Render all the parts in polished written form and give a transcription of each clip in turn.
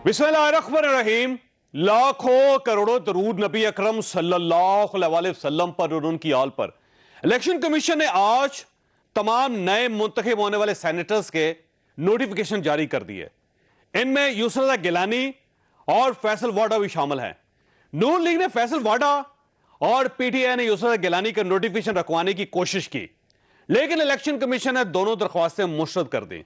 बिस्मिल्लाहिर्रहमानिर्रहीम। लाखों करोड़ों दरूद नबी अकरम सल्लल्लाहु अलैहि वसल्लम पर और उनकी आल पर। इलेक्शन कमीशन ने आज तमाम नए मुंतखब होने वाले सेनेटर्स के नोटिफिकेशन जारी कर दिए। इनमें यूसुफ गिलानी और फैसल वाडा भी शामिल हैं। नून लीग ने फैसल वाडा और पीटीआई ने यूसुफ गिलानी का नोटिफिकेशन रखवाने की कोशिश की, लेकिन इलेक्शन कमीशन ने दोनों दरख्वास्तें मुस्तरद कर दी।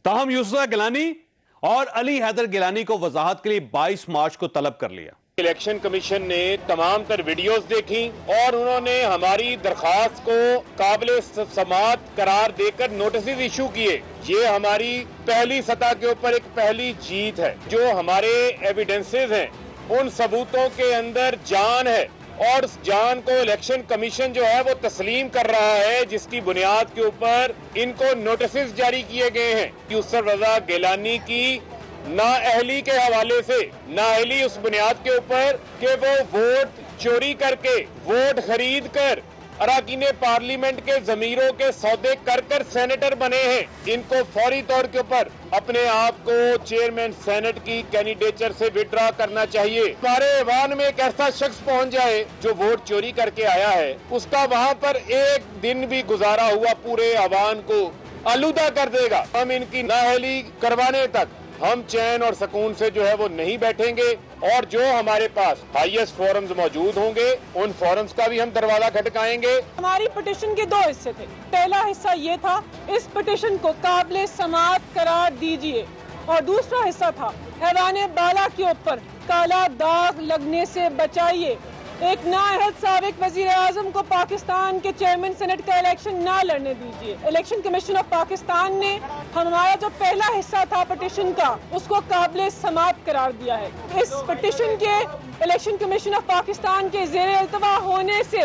ताहम यूसुफ गिलानी और अली हैदर गिलानी को वजाहत के लिए 22 मार्च को तलब कर लिया। इलेक्शन कमीशन ने तमाम तर वीडियोस देखी और उन्होंने हमारी दरखास्त को काबिल समात करार देकर नोटिस इशू किए। ये हमारी पहली सतह के ऊपर एक पहली जीत है। जो हमारे एविडेंसेस हैं उन सबूतों के अंदर जान है और उस जान को इलेक्शन कमीशन जो है वो तस्लीम कर रहा है, जिसकी बुनियाद के ऊपर इनको नोटिस जारी किए गए हैं। यूसुफ रजा गिलानी की नाअहली के हवाले से, नाअहली उस बुनियाद के ऊपर कि वो वोट चोरी करके, वोट खरीद कर अराकीन पार्लियामेंट के जमीरों के सौदे कर कर सेनेटर बने हैं। इनको फौरी तौर के ऊपर अपने आप को चेयरमैन सेनेट की कैंडिडेचर से विड्रॉ करना चाहिए। हमारे ऐवान में एक ऐसा शख्स पहुंच जाए जो वोट चोरी करके आया है, उसका वहां पर एक दिन भी गुजारा हुआ पूरे ऐवान को आलूदा कर देगा। हम इनकी नाअहली करवाने तक हम चैन और सुकून से जो है वो नहीं बैठेंगे और जो हमारे पास हाईएस्ट फोरम्स मौजूद होंगे उन फोरम्स का भी हम दरवाजा खटकाएंगे। हमारी पिटीशन के 2 हिस्से थे। पहला हिस्सा ये था, इस पिटीशन को काबिल समात करार दीजिए, और दूसरा हिस्सा था ऐवान बाला के ऊपर काला दाग लगने से बचाइए। एक नाअहल साबिक वजीर आजम को पाकिस्तान के चेयरमैन सेनेट का इलेक्शन ना लड़ने दीजिए। इलेक्शन कमीशन ऑफ पाकिस्तान ने हमारा जो पहला हिस्सा था पिटीशन का, उसको काबिल समात करार दिया है। इस पिटीशन के इलेक्शन कमीशन ऑफ पाकिस्तान के ज़ेरे इल्तवा होने से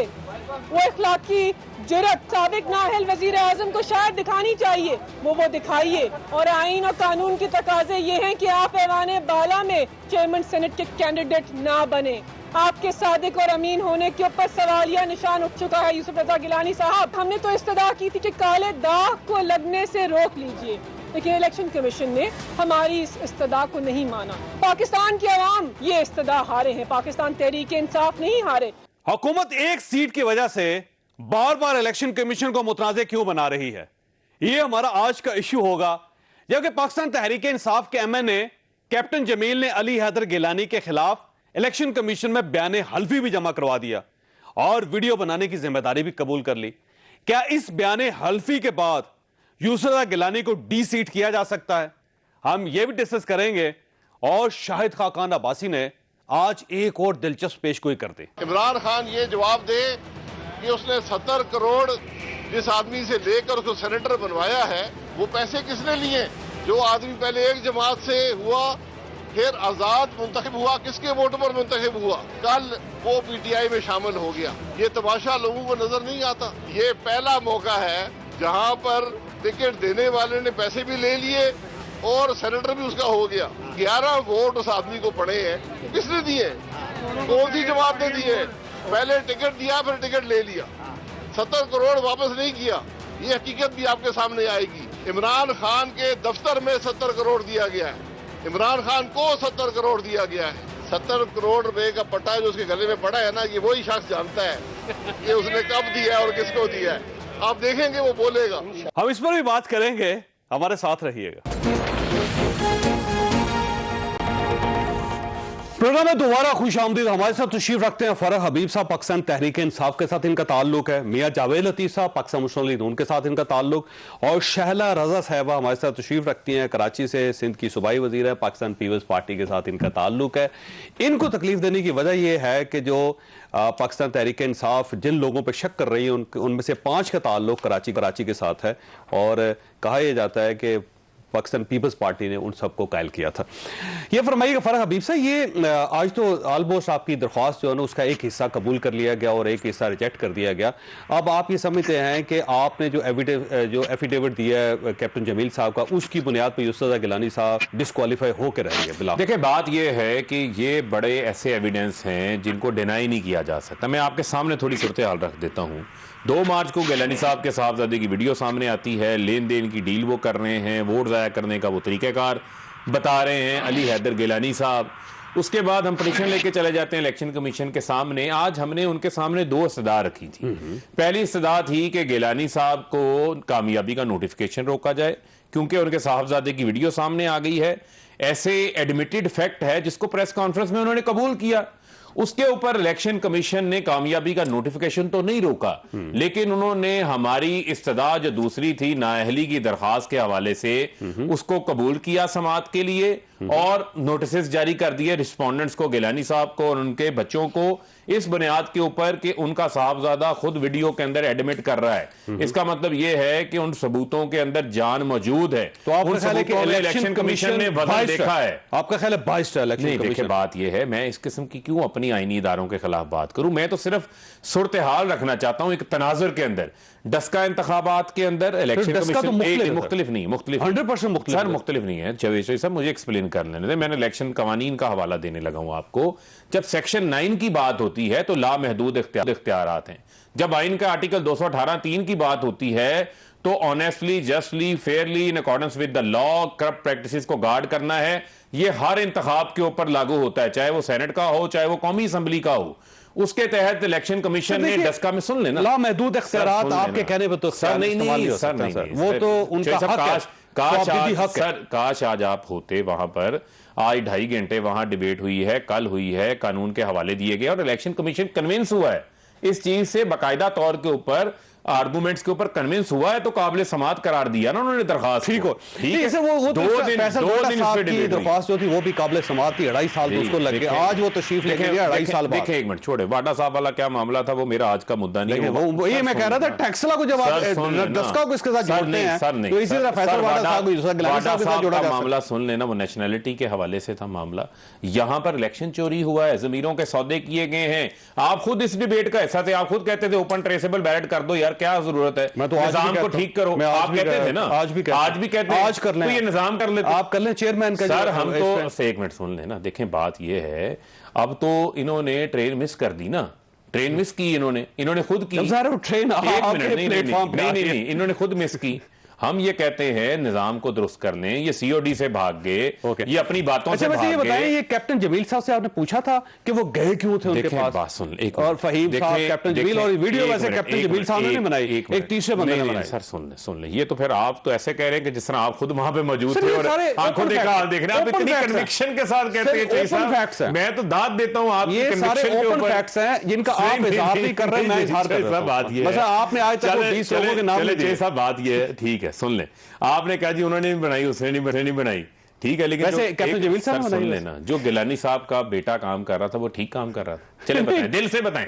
वो इखलाकी जुर्रत साबिक नाअहल वजीर आजम को शायद दिखानी चाहिए, वो दिखाइए। और आईन और कानून के तकाजे ये हैं कि आप ऐवान बाला में चेयरमैन सेनेट के कैंडिडेट ना बने। आपके सादिक और अमीन होने के ऊपर सवालिया निशान उठ चुका है यूसुफ रजा गिलानी साहब। हमने तो इस्तदा की थी कि काले दाग को लगने से रोक लीजिए, लेकिन इलेक्शन कमीशन ने हमारी इस इस्तदा को नहीं माना। पाकिस्तान की आवाम ये इस्तदा हारे हैं, पाकिस्तान तहरीक इंसाफ नहीं हारे। हुकूमत एक सीट की वजह से बार बार इलेक्शन कमीशन को मुतनाज़े क्यों बना रही है, ये हमारा आज का इश्यू होगा। जबकि पाकिस्तान तहरीक इंसाफ के एमएनए कैप्टन जमील ने अली हैदर गिलानी के खिलाफ इलेक्शन कमीशन में बयान हल्फी भी जमा करवा दिया और वीडियो बनाने की जिम्मेदारी भी कबूल कर ली। क्या इस बयान हल्फी के बाद यूसुफ गिलानी को डी सीट किया जा सकता है? हम यह भी डिस्कस करेंगे। और शाहिद खाकान अब्बासी ने आज एक और दिलचस्प पेशगोई कर दी। इमरान खान ये जवाब दे कि उसने 70 करोड़ जिस आदमी से लेकर उसको सेनेटर बनवाया है, वो पैसे किसने लिए? जो आदमी पहले एक जमात से हुआ, फिर आजाद मुंतखब हुआ, किसके वोट पर मुंतखब हुआ? कल वो पीटीआई में शामिल हो गया। ये तमाशा लोगों को नजर नहीं आता। ये पहला मौका है जहां पर टिकट देने वाले ने पैसे भी ले लिए और सेनेटर भी उसका हो गया। 11 वोट उस आदमी को पड़े हैं। किसने दिए? कौन सी जमात ने दिए? पहले टिकट दिया, फिर टिकट ले लिया, 70 करोड़ वापस नहीं किया। ये हकीकत भी आपके सामने आएगी। इमरान खान के दफ्तर में 70 करोड़ दिया गया है। इमरान खान को 70 करोड़ दिया गया है। 70 करोड़ रुपए का पट्टा जो उसके गले में पड़ा है ना, ये वही शख्स जानता है कि उसने कब दिया है और किसको दिया है। आप देखेंगे वो बोलेगा। हम इस पर भी बात करेंगे, हमारे साथ रहिएगा। प्रोग्राम में दोबारा खुश आमदीद। हमारे साथ तशरीफ रखते हैं फरह हबीब साहब, पाकिस्तान तहरीक इंसाफ के साथ इनका ताल्लुक है। मियां जावेद लतीफ साहब, पाकिस्तान मुस्लिम लीग नून के साथ इनका ताल्लुक। और शहला रजा साहबा हमारे साथ तशरीफ रखती हैं, कराची से, सिंध की सूबाई वजीर है, पाकिस्तान पीपल्स पार्टी के साथ इनका ताल्लुक है। इनको तकलीफ देने की वजह यह है कि जो पाकिस्तान तहरीक इंसाफ जिन लोगों पर शक कर रही है उनमें से 5 का ताल्लुक कराची के साथ है, और कहा यह जाता है कि पाकिस्तान पीपल्स पार्टी ने उन सबको कायल किया था। ये फरमाइएगा फरह हबीब साहब, ये आज तो ऑलमोस्ट आपकी दरख्वास्त जो है ना उसका एक हिस्सा कबूल कर लिया गया और एक हिस्सा रिजेक्ट कर दिया गया। अब आप ये समझते हैं कि आपने जो एफिडेविट दिया है कैप्टन जमील साहब का, उसकी बुनियाद पर यूसुफ गिलानी साहब डिस्क्वालीफाई होकर रहेंगे? बिल्कुल। देखिए, बात ये है कि ये बड़े ऐसे एविडेंस हैं जिनको डिनाई नहीं किया जा सकता। मैं आपके सामने थोड़ी सूरत हाल रख देता हूँ। 2 मार्च को गिलानी साहब के साहबजादे की वीडियो सामने आती है, लेन देन की डील वो कर रहे हैं, वोट ज़ाया करने का वो तरीक़ाकार बता रहे हैं अली हैदर गिलानी साहब। उसके बाद हम पटिशन लेके चले जाते हैं इलेक्शन कमीशन के सामने। आज हमने उनके सामने दो इस्तदा रखी थी। पहली इस्तदा थी कि गिलानी साहब को कामयाबी का नोटिफिकेशन रोका जाए क्योंकि उनके साहबजादे की वीडियो सामने आ गई है। ऐसे एडमिटेड फैक्ट है जिसको प्रेस कॉन्फ्रेंस में उन्होंने कबूल किया। उसके ऊपर इलेक्शन कमीशन ने कामयाबी का नोटिफिकेशन तो नहीं रोका, लेकिन उन्होंने हमारी इस्तदा जो दूसरी थी नाअहली की दरखास्त के हवाले से उसको कबूल किया समाअत के लिए और नोटिस जारी कर दिए रिस्पोंडेंट्स को, गिलानी साहब को और उनके बच्चों को, इस बुनियाद के ऊपर कि उनका साहबजादा खुद वीडियो के अंदर एडमिट कर रहा है। इसका मतलब यह है कि उन सबूतों के अंदर जान मौजूद है। तो आपका ख्याल है कि इलेक्शन कमीशन ने वजन देखा है? आपका ख्याल है बाइस्ड इलेक्शन नहीं, देखिए बात यह है, मैं इस किस्म की क्यों अपनी आईनी इदारों के खिलाफ बात करूं। मैं तो सिर्फ सूरत हाल रखना चाहता हूं एक तनाजुर के अंदर। डस्का इंतखाबात के अंदर इलेक्शन कमीशन मुख्तलिफ नहीं, मुख्तलिफ 100% मुख्तलिफ सर, मुख्तलिफ नहीं है। जावेद साहब मुझे एक्सप्लेन कर लेने दें, मैंने इलेक्शन कवानीन का हवाला देने लगा हूं आपको। जब सेक्शन 9 की बात होती है तो लामहदूद इख्तियारात हैं। जब आइन का आर्टिकल 218(3) की बात होती है तो honestly, justly, Fairlie, in accordance with the law, corrupt practices को गार्ड करना है। ये हर इंतखाब के ऊपर लागू होता है, चाहे वो सेनेट का हो, चाहे वो कौमी असम्बली का हो। उसके तहत इलेक्शन कमीशन ने डस्का में सुन लेना लामहदूद इख्तियारात आपके कहने पर तो सर नहीं, वो तो उनका हक है। काश आज आप होते वहां पर। आज 2.5 घंटे वहां डिबेट हुई है, कल हुई है, कानून के हवाले दिए गए और इलेक्शन कमीशन कन्विंस हुआ है इस चीज से, बाकायदा तौर के ऊपर आर्गुमेंट्स के ऊपर कन्विंस हुआ है, तो काबिल समात करार दिया ना उन्होंने दरखास्त। ठीक हो, ठीक है। वो 2 दिन की दरखास्त जो थी वो भी काबिल समात थी। 2.5 साल तो उसको लग गए। आज वो तशरीफ लेके गया 2.5 साल बाद। देखिए एक मिनट छोड़े, वाडा साहब वाला क्या मामला था वो मेरा आज का मुद्दा नहीं है। वो ये मैं कह रहा था टैक्सला को जब आप दस्का को इसके साथ जोड़ते हैं तो इसी तरह फैसल वाडा साहब गिलानी साहब के साथ जोड़ा जा मामला सुन लेना। वो नेशनैलिटी के हवाले से था मामला। यहां पर इलेक्शन चोरी हुआ है, जमीरों के सौदे किए गए हैं। आप खुद इस डिबेट का हिस्सा थे, आप खुद कहते थे ओपन ट्रेसेबल बैलेट कर दो यार, क्या जरूरत है, मैं तो निजाम को ठीक करो। आप कहते थे ना, आज भी कहते हैं, आज कर लें, तो ये निजाम कर लेते, आप कर लें चेयरमैन का। सर हम तो एक मिनट सुन लेना। देखें बात ये है, अब तो इन्होंने ट्रेन मिस कर दी ना, ट्रेन मिस की इन्होंने खुद की। ट्रेन नहीं, इन्होंने खुद मिस की। हम ये कहते हैं निजाम को दुरुस्त कर लें, ये सीओडी से भाग गए, ये अपनी बातों से भाग गए। ये बताएं, ये कैप्टन जमील साहब से आपने पूछा था कि वो गए क्यों थे उनके पास? बात सुन एक और फहीम साहब, कैप्टन जमील, और वीडियो वैसे कैप्टन जमील साहब ने बनाई, एक तीसरे बंदे ने बनाई। सर सुन ले, ये तो फिर आप तो ऐसे कह रहे हैं कि जिस तरह आप खुद वहां पे मौजूद थे और आंखों देखा हाल देख रहे हैं, आप इतनी कन्विक्शन के साथ कहते हैं। मैं तो दाद देता हूं आप, ये सारे ओपन फैक्ट्स हैं जिनका आप इजहार नहीं कर रहे, मैं इजहार कर रहा हूं। बात ये है, आपने आज तक 20 लोगों के नाम लिए। बात ये है, ठीक है सुन ले। आपने कहा जी उन्होंने नहीं बनाई, उसने नहीं बनाई, ठीक है, लेकिन वैसे कैप्टन जमील साहब सुन लेना, जो गिलानी साहब का बेटा काम कर रहा था वो ठीक काम कर रहा था। चले बताएं, दिल से बताएं,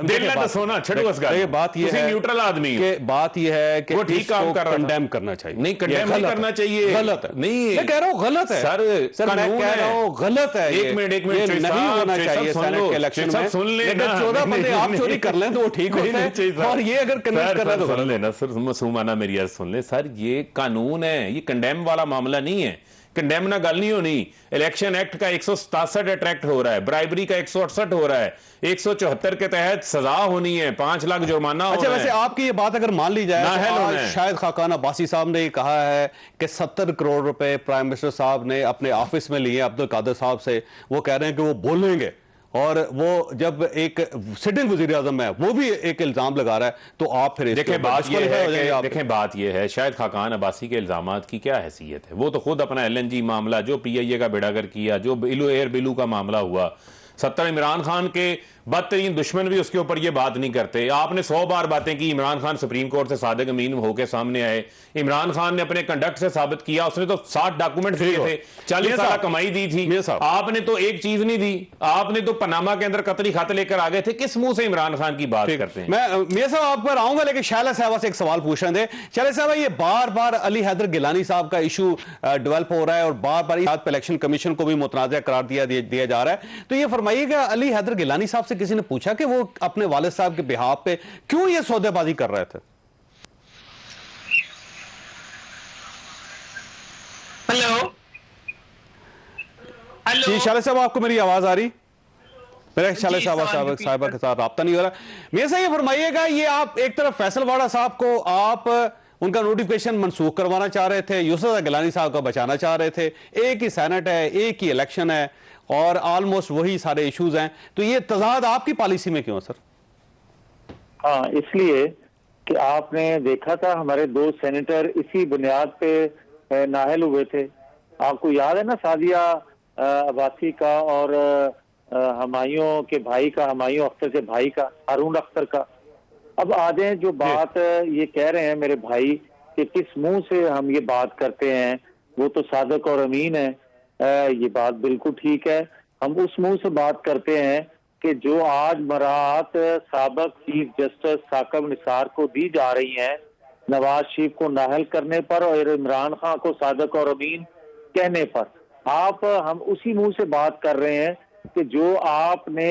दिल में तो सोना छड़ो ये बात ये है, न्यूट्रल आदमी है, बात ये है कि वो ठीक काम कर रहा है, कंडेम करना चाहिए। नहीं, कंडेम नहीं करना चाहिए, गलत है। नहीं मैं कह रहा हूं गलत है सर, मैं कह रहा हूं गलत है। एक मिनट नहीं होना चाहिए सेनेट के इलेक्शन में। सुन लेना, 14 बंदे आप चोरी कर लें तो वो ठीक होता है, और ये अगर कन्विंस कर रहे हैं तो सुन लेना सर, सुमाना मेरी यार सुन ले सर, ये कानून है, ये कंडेम वाला मामला नहीं है। कंडेम ना गल नहीं होनी। इलेक्शन एक्ट का 167 अट्रैक्ट हो रहा है, ब्राइबरी का 168 हो रहा है, 174 के तहत सजा होनी है, 5 लाख जुर्माना। अच्छा, वैसे आपकी ये बात अगर मान ली जाए तो शायद खाकान अब्बासी साहब ने कहा है कि 70 करोड़ रुपए प्राइम मिनिस्टर साहब ने अपने ऑफिस में लिए अब्दुल कादिर साहब से। वो कह रहे हैं कि वो बोलेंगे, और वो जब एक सिटिंग वजीर आजम है वो भी एक इल्जाम लगा रहा है, तो आप फिर देखें बात ये है, शायद खाकान अब्बासी के इल्जामात की क्या हैसियत है। वो तो खुद अपना LNG मामला, जो PIA का बेड़ागर किया, जो एयर बिलू का मामला हुआ, 70 इमरान खान के बदतरीन दुश्मन भी उसके ऊपर ये बात नहीं करते। आपने 100 बार बातें की, इमरान खान सुप्रीम कोर्ट से सादिक अमीन होकर सामने आए, इमरान खान ने अपने कंडक्ट से साबित किया, उसने तो 60 डॉक्यूमेंट दिए थे, 40 साल कमाई दी थी, आपने तो एक चीज नहीं दी। आपने तो पनामा के अंदर कतरी खाते लेकर आ गए थे, किस मुंह से इमरान खान की बात करते हैं? मैं मियां साहब आप पर आऊंगा, लेकिन शायला साहबा से एक सवाल पूछना दे। शायला साहबा, ये बार बार अली हैदर गिलानी साहब का इशू डेवलप हो रहा है और बार बार इलेक्शन कमीशन को भी मुतनाज़ा करार दिया जा रहा है, तो ये फरमाइएगा अली हैदर गिलानी साहब से किसी ने पूछा कि वो अपने वालिद साहब के बिहाफ पे क्यों ये सौदेबाजी कर रहे थे? हेलो जी शाले साहब, आपको मेरी आवाज आ रही? मेरा शाले साहबा के साथ राब्ता नहीं हो रहा। मेरे से ये फरमाइएगा, ये आप एक तरफ फैसल वाडा साहब को आप उनका नोटिफिकेशन मनसूख करवाना चाह रहे थे, यूसुफ गिलानी साहब का बचाना चाह रहे थे। एक ही सेनेट है, एक ही इलेक्शन है और ऑलमोस्ट वही सारे इश्यूज हैं। तो ये तजाद आपकी पॉलिसी में क्यों सर? हाँ, इसलिए कि आपने देखा था हमारे 2 सेनेटर इसी बुनियाद पे नाअहल हुए थे। आपको याद है ना, सादिया अब्बासी का और हुमायूं के भाई का, हुमायूं अख्तर के भाई का, हारून अख्तर का। अब आ जाए जो बात ये कह रहे हैं मेरे भाई कि किस मुंह से हम ये बात करते हैं, वो तो सादिक और अमीन है। ये बात बिल्कुल ठीक है। हम उस मुंह से बात करते हैं कि जो आज मराहत साबिक चीफ जस्टिस साकिब निसार को दी जा रही हैं नवाज शरीफ को नाअहल करने पर और इमरान खान को सादिक और अमीन कहने पर, हम उसी मुंह से बात कर रहे हैं कि जो आपने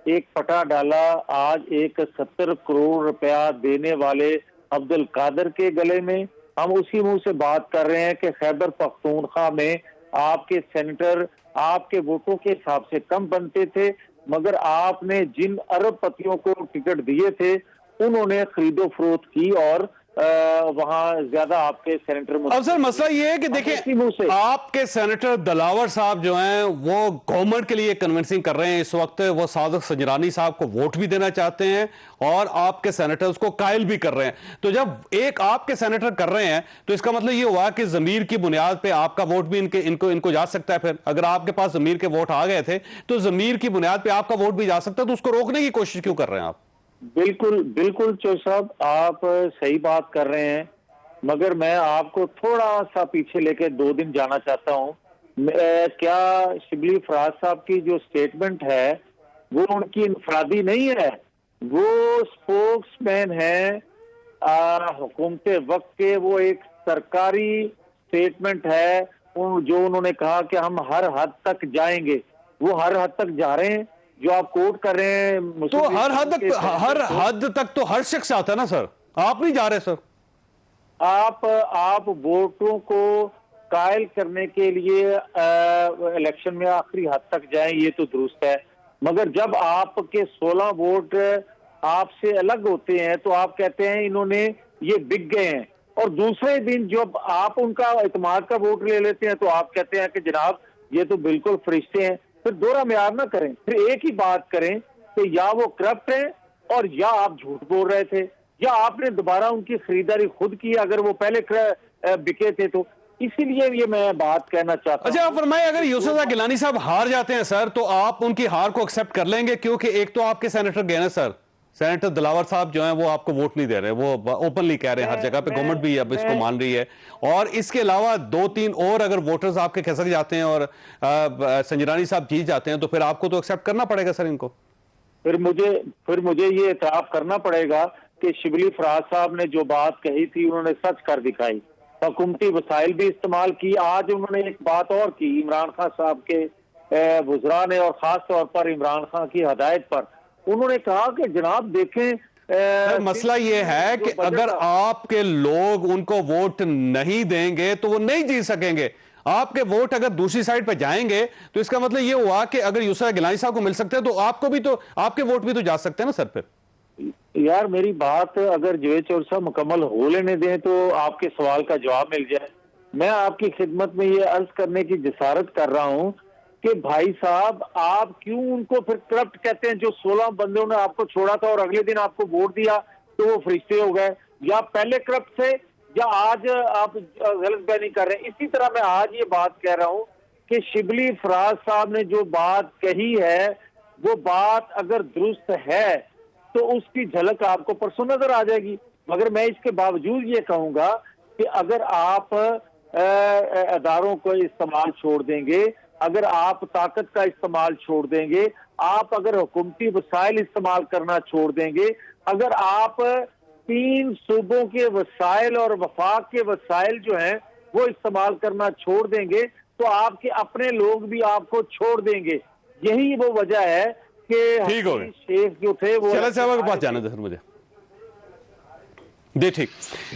एक पटा डाला आज एक 70 करोड़ रुपया देने वाले अब्दुल कादिर के गले में, हम उसी मुंह से बात कर रहे हैं कि खैबर पख्तूनख्वा में आपके सेनेटर आपके वोटों के हिसाब से कम बनते थे, मगर आपने जिन अरबपतियों को टिकट दिए थे उन्होंने खरीदो फरोख्त की और वहां ज्यादा आपके सेनेटर। अब सर मसला ये है कि देखिए, आपके सेनेटर दिलावर साहब जो हैं वो गवर्नमेंट के लिए कन्विंसिंग कर रहे हैं इस वक्त। वो सादिक सजरानी साहब को वोट भी देना चाहते हैं और आपके सेनेटर्स को कायल भी कर रहे हैं। तो जब एक आपके सेनेटर कर रहे हैं तो इसका मतलब ये हुआ कि जमीर की बुनियाद पे आपका वोट भी इनको जा सकता है। फिर अगर आपके पास जमीर के वोट आ गए थे तो जमीर की बुनियाद पे आपका वोट भी जा सकता है। तो उसको रोकने की कोशिश क्यों कर रहे हैं आप? बिल्कुल बिल्कुल चौधरी साहब, आप सही बात कर रहे हैं, मगर मैं आपको थोड़ा सा पीछे लेके 2 दिन जाना चाहता हूँ। क्या शिबली फराज साहब की जो स्टेटमेंट है वो उनकी इनफरादी नहीं है, वो स्पोक्समैन है हुकूमत वक्त के। वो एक सरकारी स्टेटमेंट है जो उन्होंने कहा कि हम हर हद तक जाएंगे। वो हर हद तक जा रहे हैं जो आप कोट कर रहे हैं। तो हर हद तक तो हर शख्स आता है ना सर, आप नहीं जा रहे सर। आप वोटों को कायल करने के लिए इलेक्शन में आखिरी हद तक जाएं, ये तो दुरुस्त है, मगर जब आपके 16 वोट आपसे अलग होते हैं तो आप कहते हैं इन्होंने ये बिक गए हैं, और दूसरे दिन जब आप उनका इत्मीनान का वोट ले लेते हैं तो आप कहते हैं कि जनाब ये तो बिल्कुल फरिश्ते हैं। फिर दोहरा म्यार ना करें, फिर एक ही बात करें कि या वो करप्ट है और या आप झूठ बोल रहे थे, या आपने दोबारा उनकी खरीदारी खुद की अगर वो पहले बिके थे। तो इसीलिए ये मैं बात कहना चाहता हूं। अच्छा, आप फरमाइए, अगर यूसुफ गिलानी साहब हार जाते हैं सर तो आप उनकी हार को एक्सेप्ट कर लेंगे? क्योंकि एक तो आपके सेनेटर गए ना सर, सेनेटर दिलावर साहब जो हैं वो आपको वोट नहीं दे रहे, वो ओपनली कह रहे हैं हर जगह पे, गवर्नमेंट भी अब इसको मान रही है। और इसके अलावा 2-3 और अगर वोटर्स आपके खिसक जाते हैं और संजरानी साहब जीत जाते हैं तो फिर आपको तो एक्सेप्ट करना पड़ेगा सर इनको। फिर मुझे ये इतराफ करना पड़ेगा कि शिबली फराज साहब ने जो बात कही थी उन्होंने सच कर दिखाई, हुकूमती वसाइल भी इस्तेमाल की। आज उन्होंने एक बात और की, इमरान खान साहब के वुज़रा ने, और खास तौर पर इमरान खान की हदायत पर उन्होंने कहा कि जनाब देखें, मसला ये है कि अगर आपके लोग उनको वोट नहीं देंगे तो वो नहीं जीत सकेंगे। आपके वोट अगर दूसरी साइड पर जाएंगे तो इसका मतलब ये हुआ कि अगर यूसुफ गिलानी साहब को मिल सकते हैं तो आपको भी तो, आपके वोट भी तो जा सकते हैं ना सर। फिर यार मेरी बात अगर जवेद चौधरी साहब मुकम्मल हो लेने दें तो आपके सवाल का जवाब मिल जाए। मैं आपकी खिदमत में ये अर्ज करने की जिसारत कर रहा हूं कि भाई साहब आप क्यों उनको फिर करप्ट कहते हैं? जो 16 बंदों ने आपको छोड़ा था और अगले दिन आपको वोट दिया तो वो फरिश्ते हो गए, या पहले करप्ट थे या आज आप गलत बयानी कर रहे हैं? इसी तरह मैं आज ये बात कह रहा हूं कि शिबली फराज साहब ने जो बात कही है वो बात अगर दुरुस्त है तो उसकी झलक आपको परसों नजर आ जाएगी। मगर मैं इसके बावजूद ये कहूंगा कि अगर आप अदारों को इस्तेमाल छोड़ देंगे, अगर आप ताकत का इस्तेमाल छोड़ देंगे, आप अगर हुकूमती वसाइल इस्तेमाल करना छोड़ देंगे, अगर आप 3 सूबों के वसाइल और वफाक के वसाइल जो हैं वो इस्तेमाल करना छोड़ देंगे तो आपके अपने लोग भी आपको छोड़ देंगे। यही वो वजह है कि शेख जो थे वो चले साहब के पास जाना था मुझे दे। ठीक,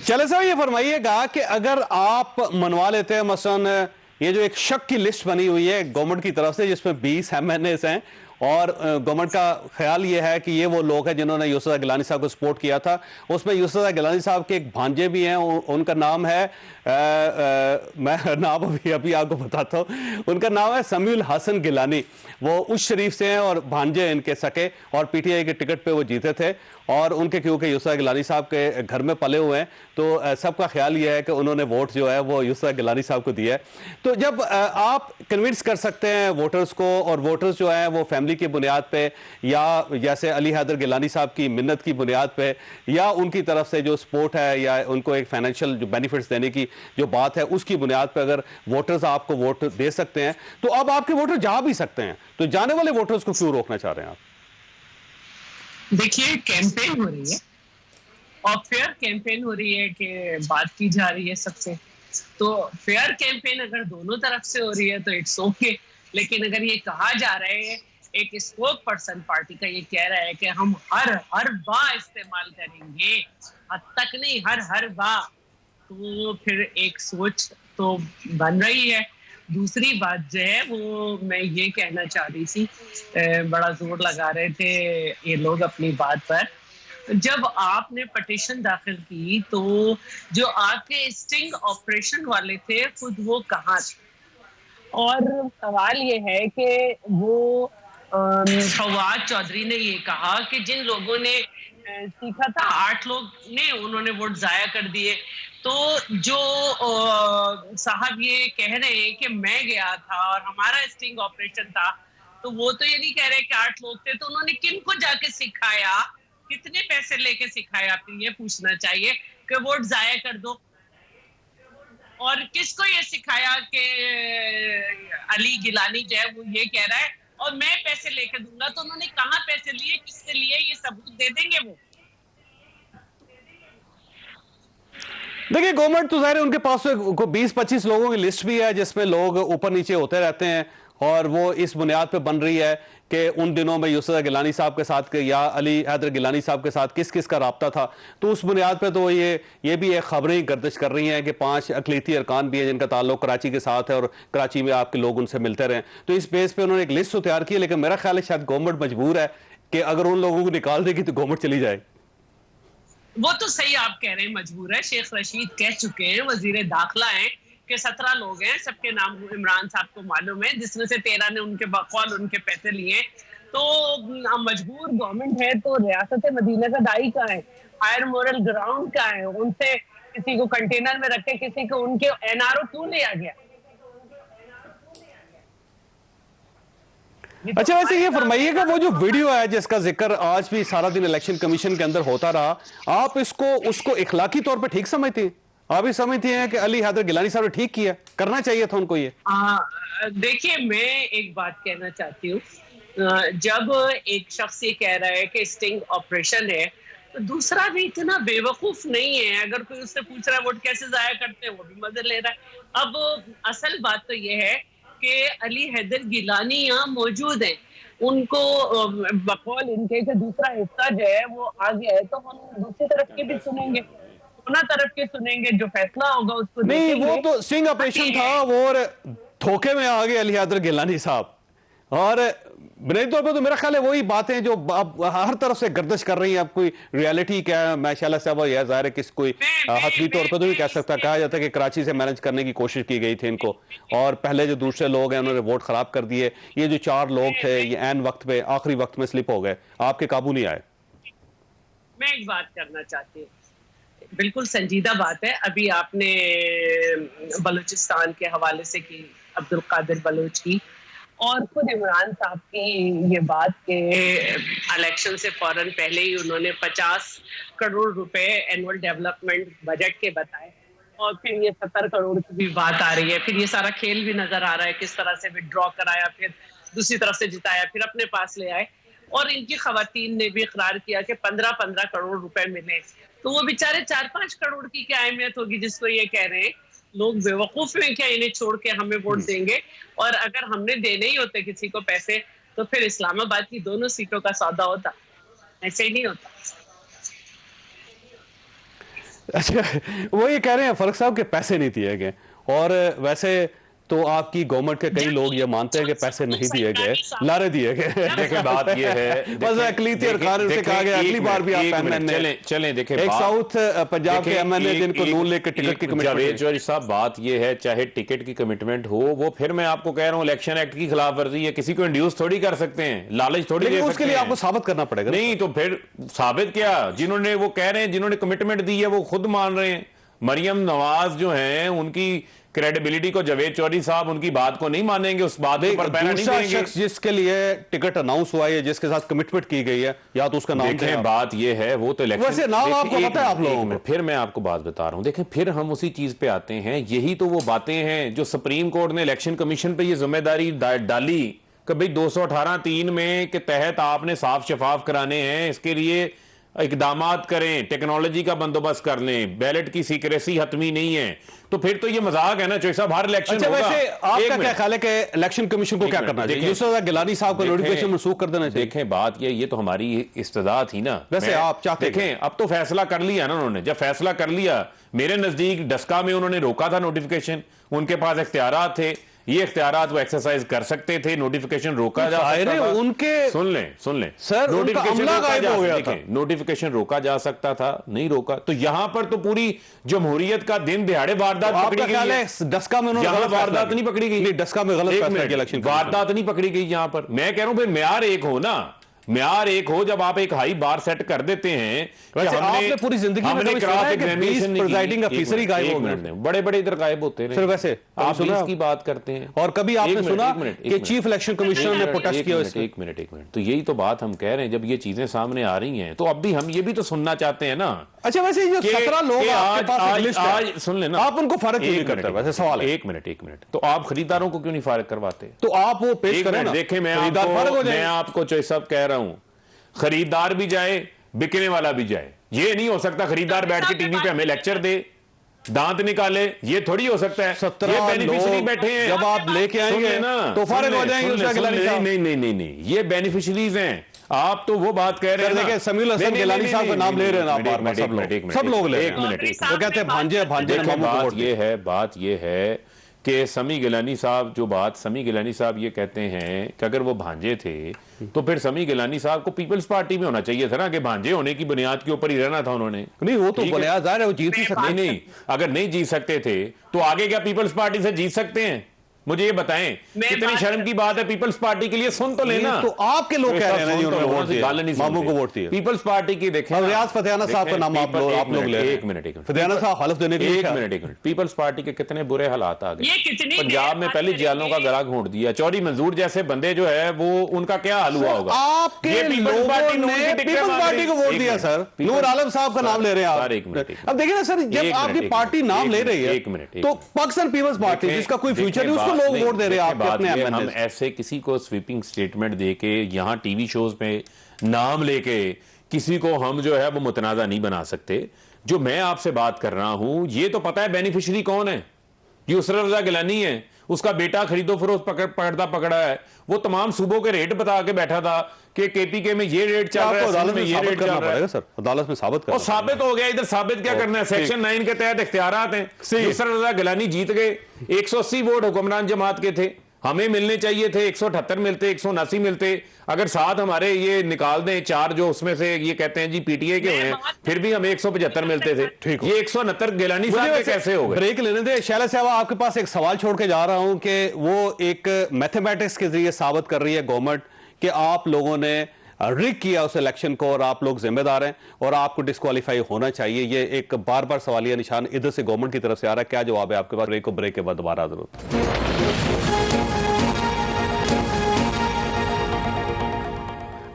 चले साहब ये फरमाइएगा कि अगर आप मनवा लेते हैं, मसलन ये जो एक शक की लिस्ट बनी हुई है गवर्नमेंट की तरफ से जिसमें 20 MNAs हैं और गवर्नमेंट का ख्याल ये है कि ये वो लोग हैं जिन्होंने यूसुफ गिलानी साहब को सपोर्ट किया था। उसमें यूसुफ गिलानी साहब के एक भांजे भी हैं, उनका नाम है मैं नाम अभी आपको बताता हूँ, उनका नाम है समीउल हसन गिलानी। वो उस शरीफ से हैं और भांजे इनके सके, और पीटीआई के टिकट पे वो जीते थे। और उनके क्योंकि यूसुफ गिलानी साहब के घर में पले हुए हैं तो सबका ख्याल ये है कि उन्होंने वोट जो है वो यूसुफ गिलानी साहब को दिया है। तो जब आप कन्विंस कर सकते हैं वोटर्स को, और वोटर्स जो है वो फैमिली की बुनियाद पे या जैसे अली हैदर गिलानी साहब की मिन्नत की बुनियाद पे या उनकी तरफ से जो सपोर्ट है या उनको एक फाइनेंशियल जो बेनिफिट्स देने की जो बात है उसकी बुनियाद पे अगर वोटर्स आपको वोट दे सकते हैं तो अब आपके वोटर जा भी सकते हैं, तो जाने वाले वोटर्स को क्यों रोकना चाह रहे हैं आप? देखिए, कैंपेन हो रही है और फेयर कैंपेन हो रही है कि बात की जा रही है सबसे, तो फेयर कैंपेन अगर दोनों तरफ से हो रही है तो इट्स ओके। लेकिन अगर ये कहा जा रहा है, एक स्पोक पर्सन पार्टी का ये कह रहा है कि हम हर बार इस्तेमाल करेंगे, हद तक नहीं हर बार, तो फिर एक सोच तो बन रही है। दूसरी बात जो है वो मैं ये कहना चाह रही थी, बड़ा जोर लगा रहे थे ये लोग अपनी बात पर, जब आपने पटिशन दाखिल की तो जो आपके स्टिंग ऑपरेशन वाले थे खुद वो कहाँ थे? और सवाल ये है कि वो फवाद चौधरी ने ये कहा कि जिन लोगों ने सीखा था 8 लोग ने उन्होंने वोट जाया कर दिए। तो जो साहब ये कह रहे हैं कि मैं गया था और हमारा स्टिंग ऑपरेशन था, तो वो तो ये नहीं कह रहे कि 8 लोग थे, तो उन्होंने किन को जाके सिखाया, कितने पैसे लेके सिखाया, फिर ये पूछना चाहिए कि वोट जाया कर दो। और किसको ये सिखाया कि अली गिलानी जो है वो ये कह रहा है और मैं पैसे लेके दूंगा, तो उन्होंने कहाँ पैसे लिए, किससे लिए, ये सबूत दे देंगे वो? देखिए, गवर्नमेंट तो जाहिर है उनके पास तो 20-25 लोगों की लिस्ट भी है जिसमें लोग ऊपर नीचे होते रहते हैं, और वो इस बुनियाद पे बन रही है कि उन दिनों में यूसुफ गिलानी साहब के साथ या अली हैदर गिलानी साहब के साथ किस किस का राब्ता था। तो उस बुनियाद पे तो ये भी एक खबरें गर्दिश कर रही हैं कि 5 अक़लीती अरकान भी हैं जिनका ताल्लुक कराची के साथ है और कराची में आपके लोग उनसे मिलते रहे। तो इस बेस पे उन्होंने एक लिस्ट तो तैयार की है, लेकिन मेरा ख्याल है शायद गवर्नमेंट मजबूर है कि अगर उन लोगों को निकाल देगी तो गवर्नमेंट चली जाए। वो तो सही आप कह रहे हैं, मजबूर है। शेख रशीद कह चुके हैं, वजीर दाखिला हैं, कि 17 लोग हैं, सबके नाम इमरान साहब को मालूम है, जिसमें से 13 ने उनके बकौल उनके पैसे लिए। तो मजबूर गवर्नमेंट है, तो रियासत मदीना का दाई का है, हायर मोरल ग्राउंड का है, उनसे किसी को कंटेनर में रखे, किसी को उनके एनआरओ क्यों लिया गया? अच्छा, वैसे ये फरमाइएगा, वो जो वीडियो है जिसका जिक्र आज भी सारा दिन इलेक्शन कमीशन के अंदर होता रहा, आप उसको इखलाकी तौर पे ठीक समझती हैं? आप भी समझती हैं कि अली हैदर गिलानी साहब ने ठीक किया, करना चाहिए था उनको ये? देखिए, मैं एक बात कहना चाहती हूँ, जब एक शख्स ये कह रहा है कि स्टिंग ऑपरेशन है, तो दूसरा भी इतना बेवकूफ नहीं है। अगर कोई उससे पूछ रहा है वोट कैसे जाया करते हैं, वो भी मदद ले रहा है। अब असल बात तो ये है कि अली हैदर गिलानी यहाँ मौजूद हैं, उनको बकौल इनके का दूसरा हिस्सा जो है वो आ गया है, तो हम दूसरी तरफ की भी सुनेंगे, दोनों तरफ के सुनेंगे, जो फैसला होगा उसको नहीं। वो तो स्टिंग ऑपरेशन था, वो धोखे में आ गए अली हैदर गिलानी साहब, और बुनियादी तौर पर तो मेरा ख्याल है वही बातें जो अब हर तरफ से गर्दिश कर रही हैं। अब कोई रियलिटी क्या है, माशाल्लाह साहब, यह जाहिर है कि कोई हथवी तौर पर तो नहीं कह सकता। कहा जाता है कि कराची से मैनेज करने की कोशिश की गई थी इनको, और पहले जो दूसरे लोग हैं उन्होंने वोट खराब कर दिए। ये जो 4 लोग थे ये ऐन वक्त पे, आखिरी वक्त में स्लिप हो गए, आपके काबू नहीं आए। मैं एक बात करना चाहती हूँ, बिल्कुल संजीदा बात है। अभी आपने बलूचिस्तान के हवाले से की, अब्दुल कादिर बलोच की, और खुद इमरान साहब की ये बात के इलेक्शन से फौरन पहले ही उन्होंने 50 करोड़ रुपए एनुअल डेवलपमेंट बजट के बताए, और फिर ये 70 करोड़ की भी बात आ रही है। फिर ये सारा खेल भी नजर आ रहा है, किस तरह से विड्रॉ कराया, फिर दूसरी तरफ से जिताया, फिर अपने पास ले आए। और इनकी खवातीन ने भी इकरार किया कि 15-15 करोड़ रुपए मिले, तो वो बेचारे 4-5 करोड़ की क्या अहमियत होगी जिसको ये कह रहे हैं लोग बेवकूफ हैं क्या, इन्हें छोड़ के हमें वोट देंगे। और अगर हमने देने ही होते किसी को पैसे, तो फिर इस्लामाबाद की दोनों सीटों का सौदा होता, ऐसे ही नहीं होता। अच्छा, वो ये कह रहे हैं फर्क साहब के पैसे नहीं दिए गए, और वैसे तो आपकी गवर्नमेंट के कई लोग ये मानते हैं कि पैसे नहीं दिए गए, लारे दिए गए। देखिए बात ये है, बस अकलीती और खान से कहा गया अगली बार भी आप एमएनए चलें देखिए एक साउथ पंजाब के एमएनए जिनको नून लेकर टिकट की कमिटमेंट। जावेद चौधरी साहब बात ये है, चाहे टिकट की कमिटमेंट हो, वो फिर मैं आपको कह रहा हूं इलेक्शन एक्ट की खिलाफ वर्जी है, किसी को इंड्यूस थोड़ी कर सकते हैं, लालच थोड़ी दे सकते हैं। उसके लिए आपको साबित करना पड़ेगा। नहीं तो फिर साबित क्या, जिन्होंने वो कह रहे हैं, जिन्होंने कमिटमेंट दी है वो खुद मान रहे हैं। मरियम नवाज जो हैं उनकी क्रेडिबिलिटी को जावेद चौधरी साहब उनकी बात को नहीं मानेंगे, उस बात पर पैरा नहीं देंगे। शख्स जिसके लिए टिकट अनाउंस हुआ है, जिसके साथ कमिटमेंट की गई है, या तो उसका नाम देखें, बात ये है वो तो इलेक्शन, वैसे नाम आपको पता है आप लोगों में। फिर मैं आपको बात बता रहा हूं, देखें फिर हम उसी चीज पे आते हैं, यही तो वो बातें हैं जो सुप्रीम कोर्ट ने इलेक्शन कमीशन पे ये जिम्मेदारी डाली कि भाई 218(3) में के तहत आपने साफ शफाफ कराने हैं, इसके लिए इकदामात करें, टेक्नोलॉजी का बंदोबस्त कर लें, बैलेट की सीक्रेसी हतमी नहीं है। तो फिर तो ये मजाक है ना चौधरी साहब, हर इलेक्शन अच्छा, वैसे आपका क्या ख्याल है कि इलेक्शन कमीशन को क्या करना चाहिए? यूसुफ गिलानी साहब को नोटिफिकेशन मनसूख कर देना चाहिए। देखें बात ये तो हमारी इस्तदा थी ना। वैसे आप चाहते देखें अब तो फैसला कर लिया ना उन्होंने, जब फैसला कर लिया, मेरे नजदीक डस्का में उन्होंने रोका था नोटिफिकेशन, उनके पास इख्तियारात थे, ये इख्तियारात वो एक्सरसाइज कर सकते थे, नोटिफिकेशन रोका जा सकता था। उनके सुन लें सर, नोटिफिकेशन गायब हो गया था। नोटिफिकेशन रोका जा सकता था, नहीं रोका। तो यहां पर तो पूरी जमहूरियत का दिन दिहाड़े वारदात पकड़ी गई है। डस्का में उन्होंने वारदात नहीं पकड़ी गई, डस्का में गलत फैसला किया, इलेक्शन वारदात नहीं पकड़ी गई यहां पर। मैं कह रहा हूं फिर म्यार एक हो ना, म्यार एक हो, जब आप एक हाई बार सेट कर देते हैं। वैसे आपने पूरी जिंदगी में कभी सुना है कि 20 प्रिजाइडिंग ऑफिसर ही गायब हो गए? बड़े बड़े इधर गायब होते हैं। सर वैसे आप सुना की बात करते हैं, और कभी आपने सुना कि चीफ इलेक्शन कमिश्नर ने प्रोटेस्ट किया? एक मिनट तो यही तो बात हम कह रहे हैं, जब ये चीजें सामने आ रही हैं तो अब भी हम ये भी तो सुनना चाहते हैं ना। अच्छा, वैसे जो 17 लोग आपके पास लिस्ट है, आज सुन लेना, आप उनको फर्क क्यों नहीं करते? वैसे सवाल है। एक मिनट तो आप खरीदारों को क्यों नहीं फारिग करवाते? तो आप वो पेश करें ना। देखें, मैं आपको चौधरी साहब कह रहा हूं, खरीदार भी जाए, बिकने वाला भी जाए। ये नहीं हो सकता खरीदार बैठ के टीवी पे हमें लेक्चर दे, दांत निकाले, ये थोड़ी हो सकता है। 17 बेनिफिशियरी बैठे हैं, जब आप लेके आएंगे ना तो फारिग हो जाएंगे। नहीं, ये बेनिफिशरीज हैं। आप तो वो बात कह रहे हैं, देखिए समीउल हसन गिलानी साहब का नाम ले रहे हैं आप बार बार, सब लोग ले। एक मिनट वो कहते हैं भांजे बात ये है कि समी गिलानी साहब समी गिलानी साहब ये कहते हैं कि अगर वो भांजे थे तो फिर समी गिलानी साहब को पीपल्स पार्टी में होना चाहिए था ना, कि भांजे होने की बुनियाद के ऊपर ही रहना था उन्होंने। नहीं, वो तो बुनियाद है, वो जीत ही सकते नहीं, अगर नहीं जीत सकते थे तो आगे क्या पीपल्स पार्टी से जीत सकते हैं? मुझे ये बताएं, कितनी शर्म की बात है, पीपल्स पार्टी के लिए सुन तो लेना। तो आपके लोग कह रहे हैं उन्होंने वोट दिया, मामू को वोट दिया। पीपल्स पार्टी की देखें, रियाज फतेहाना साहब का नाम आप लोग ले रहे हैं। एक मिनट फतेहाना साहब हलफ देने के लिए, एक मिनट पीपल्स पार्टी के कितने बुरे हालात आ गए। पंजाब में पहले जियालों का गला घोंट दिया, चौधरी मंजूर जैसे बंदे जो है वो, उनका क्या हाल हुआ होगा? आपके पीपल्स पार्टी को वोट दिया सर, नूर आलम साहब का नाम ले रहे हैं आप। अब देखिए ना सर, जब आपकी पार्टी नाम ले रही है तो पाकिस्तान पीपल्स पार्टी जिसका कोई फ्यूचर नहीं, उसको लोग वोट दे रहे हैं। हम ऐसे किसी को स्वीपिंग स्टेटमेंट देके, यहां टीवी शोज पे नाम लेके किसी को हम जो है वो मुतनाजा नहीं बना सकते। जो मैं आपसे बात कर रहा हूं, ये तो पता है बेनिफिशियरी कौन है। यूसुफ रजा गिलानी है, उसका बेटा खरीदो फरोख्त पकड़ा है, वो तमाम सूबों के रेट बता के बैठा था कि केपीके में ये रेट चल रहा है, अदालत में ये रेट चल रहा है सर, अदालत में साबित करना, और साबित हो गया। इधर साबित क्या करना है? सेक्शन 9 के तहत इख्तियारात हैं। यूसुफ रजा गिलानी जीत गए, 180 वोट हुक्मरान जमात के थे, हमें मिलने चाहिए थे 178 मिलते, 179 मिलते। अगर 7 हमारे ये निकाल दें, 4 जो उसमें से ये कहते हैं जी पीटीए के हैं, फिर भी हमें 175 मिलते थे। ठीक, ये 169 गिलानी साहब के कैसे हो गए? ब्रेक लेने दे। शैला साहब, आपके पास एक सवाल छोड़ के जा रहा हूं कि वो एक मैथमेटिक्स के जरिए साबित कर रही है गवर्नमेंट कि आप लोगों ने रिग किया उस इलेक्शन को और आप लोग जिम्मेदार हैं और आपको डिस्क्वालीफाई होना चाहिए। ये एक बार बार सवालिया निशान इधर से गवर्नमेंट की तरफ से आ रहा है। क्या जवाब है आपके पास? ब्रेक के बाद दोबारा जरूर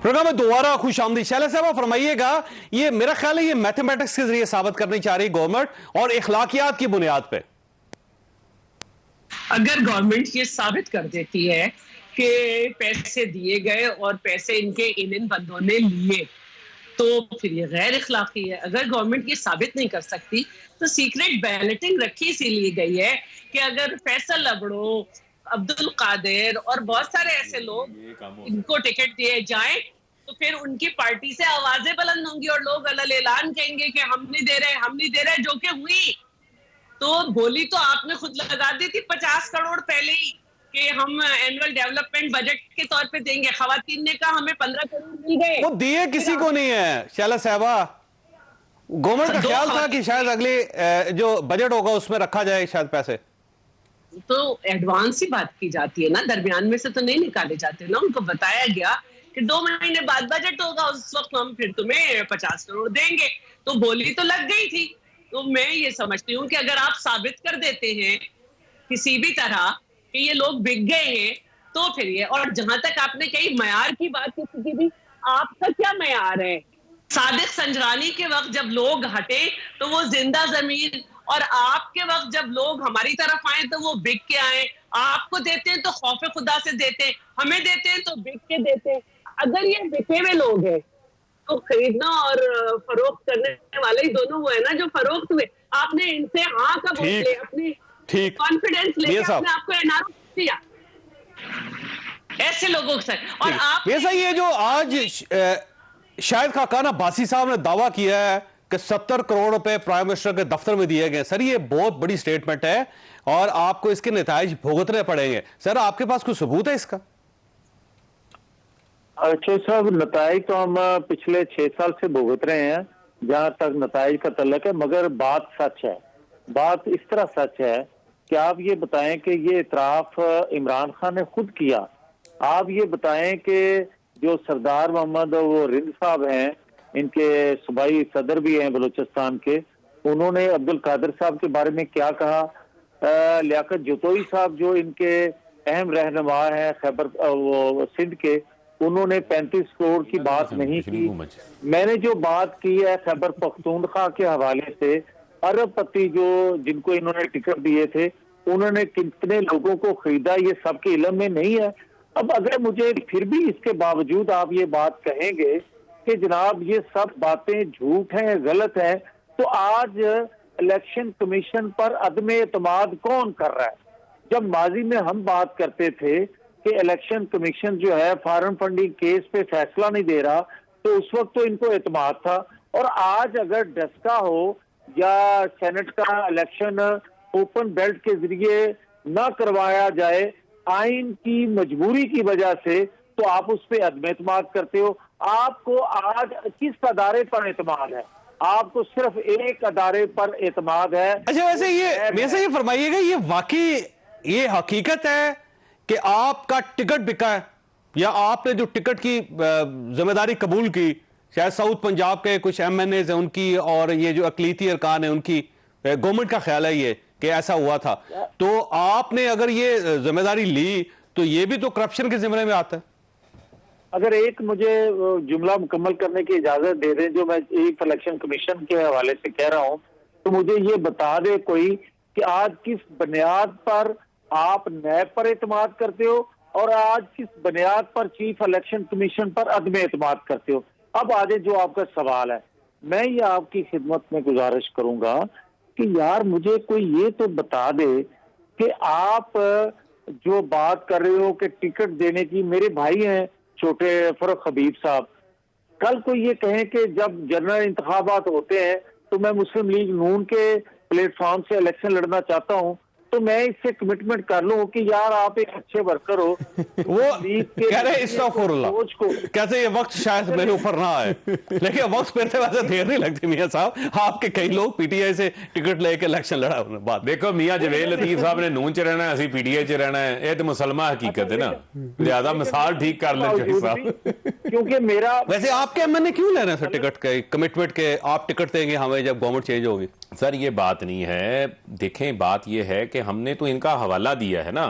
प्रोग्राम में दोबारा खुश आमदी। शैला साहब फरमाइएगा, ये मेरा ख्याल है ये मैथमेटिक्स के जरिए साबित करनी चाह रही गवर्नमेंट और इखलाकियात की बुनियाद पे। अगर गवर्नमेंट ये साबित कर देती है कि पैसे दिए गए और पैसे इनके इन बंदों ने लिए, तो फिर ये गैर इखलाकी है। अगर गवर्नमेंट ये साबित नहीं कर सकती तो सीक्रेट बैलेटिंग रखी इसीलिए गई है कि अगर फैसल लबड़ो, अब्दुल कादिर और बहुत सारे ऐसे लोग इनको टिकट दिए जाएं तो फिर उनकी पार्टी से आवाजें बुलंद होंगी और लोग अलग ऐलान कहेंगे कि हम नहीं दे रहे, जो कि हुई। तो बोली तो आपने खुद लगा दी थी 50 करोड़ पहले ही कि हम एनुअल डेवलपमेंट बजट के तौर पे देंगे। खवातीन ने कहा हमें 15 करोड़ मिल गए। वो दिए किसी को नहीं है शैला साहबा। गवर्नमेंट का ख्याल था कि शायद अगले जो बजट होगा उसमें रखा जाए शायद पैसे। तो एडवांस ही बात की जाती है ना, दरमियान में से तो नहीं निकाले जाते ना। उनको बताया गया कि 2 महीने बाद बजट होगा, उस वक्त हम फिर तुम्हें 50 करोड़ देंगे। तो बोली तो लग गई थी। तो मैं ये समझती हूँ कि अगर आप साबित कर देते हैं किसी भी तरह कि ये लोग बिक गए हैं तो फिर ये। और जहां तक आपने कही मयार की बात की थी, आपका क्या मयार है? सादिक संजरानी के वक्त जब लोग हटे तो वो जिंदा जमीन, और आपके वक्त जब लोग हमारी तरफ आए तो वो बिक के आए। आपको देते हैं तो खौफ खुदा से देते हैं, हमें देते हैं तो बिक के देते हैं। अगर ये बिके हुए लोग हैं तो खरीदना और फरोख्त करने वाले ही दोनों वो है ना जो फरोख्त हुए। आपने इनसे हाँ का बोले, अपनी कॉन्फिडेंस लेके अपने आपको एनआरओ दिया ऐसे लोगों से। और आप ये जो आज शाहिद खाकान अब्बासी साहब ने दावा किया है कि 70 करोड़ रुपए प्राइम मिनिस्टर के दफ्तर में दिए गए, सर ये बहुत बड़ी स्टेटमेंट है और आपको इसके नताइज भुगतने पड़ेंगे। सर आपके पास कोई सबूत है इसका? अच्छा साहब, नताइज तो हम पिछले 6 साल से भुगत रहे हैं जहां तक नताइज का तल्लक है। मगर बात सच है, बात इस तरह सच है कि आप ये बताएं कि ये इतराफ इमरान खान ने खुद किया। आप ये बताएं कि जो सरदार मोहम्मद वो रिंद साहब हैं, इनके सूबाई सदर भी हैं बलूचिस्तान के, उन्होंने अब्दुल कादिर साहब के बारे में क्या कहा। लियाकत जतोई साहब जो इनके अहम रहनुमा हैं खैबर वो सिंध के, उन्होंने 35 करोड़ की बात नहीं की। मैंने जो बात की है खैबर पख्तूनख्वा के हवाले से, अरबपति जो जिनको इन्होंने टिकट दिए थे उन्होंने कितने लोगों को खरीदा ये सबके इल्म में नहीं है। अब अगर मुझे फिर भी इसके बावजूद आप ये बात कहेंगे कि जनाब ये सब बातें झूठ हैं, गलत है, तो आज इलेक्शन कमीशन पर अदम एतमाद कौन कर रहा है? जब माजी में हम बात करते थे कि इलेक्शन कमीशन जो है फॉरेन फंडिंग केस पे फैसला नहीं दे रहा, तो उस वक्त तो इनको एतमाद था। और आज अगर डस्का हो या सेनेट का इलेक्शन ओपन बेल्ट के जरिए ना करवाया जाए आइन की मजबूरी की वजह से, तो आप उस पर अदम एतमाद करते हो। आपको आज किस अदारे पर एतमाद है? आपको सिर्फ एक अदारे पर एतमाद है। अच्छा वैसे ये फरमाइएगा, ये वाकई ये हकीकत है कि आपका टिकट बिका है या आपने जो टिकट की जिम्मेदारी कबूल की, शायद साउथ पंजाब के कुछ एमएनए हैं उनकी और ये जो अकलीती अरकान है उनकी, गवर्नमेंट का ख्याल है ये कि ऐसा हुआ था, तो आपने अगर ये जिम्मेदारी ली तो ये भी तो करप्शन के जिम्मे में आता है। अगर एक मुझे जुमला मुकम्मल करने की इजाजत दे दें जो मैं एक इलेक्शन कमीशन के हवाले से कह रहा हूं, तो मुझे ये बता दे कोई कि आज किस बुनियाद पर आप नैब पर एतमाद करते हो और आज किस बुनियाद पर चीफ इलेक्शन कमीशन पर अदम एतमाद करते हो। अब आगे जो आपका सवाल है, मैं ये आपकी खिदमत में गुजारिश करूंगा कि यार मुझे कोई ये तो बता दे कि आप जो बात कर रहे हो कि टिकट देने की, मेरे भाई हैं छोटे फरुख हबीब साहब, कल कोई ये कहें कि जब जनरल इंतखाबात होते हैं तो मैं मुस्लिम लीग नून के प्लेटफॉर्म से इलेक्शन लड़ना चाहता हूं, तो मैं इससे कमिटमेंट कर लूं कि यार आप एक अच्छे वर्कर हो। वो कह रहे इस्तगफुरुल्लाह, कहते ये वक्त शायद मेरे ऊपर ना आए, लेकिन वक्त पे वैसे देर नहीं लगती मियां साहब। आपके कई लोग पीटीआई से टिकट लेके इलेक्शन लड़ा बात। देखो मियां जवेद लतीफ साहब ने नून च रहना है, असि पीटीआई च रहना है, ये तो मुसलमान हकीकत है ना, ज्यादा मिसाल ठीक कर लें साहब। क्योंकि मेरा वैसे आपके एमएनए क्यों ले रहे हैं सर टिकट के कमिटमेंट के, आप टिकट देंगे हमें जब गवर्नमेंट चेंज होगी? सर ये बात नहीं है, देखें बात ये है कि हमने तो इनका हवाला दिया है ना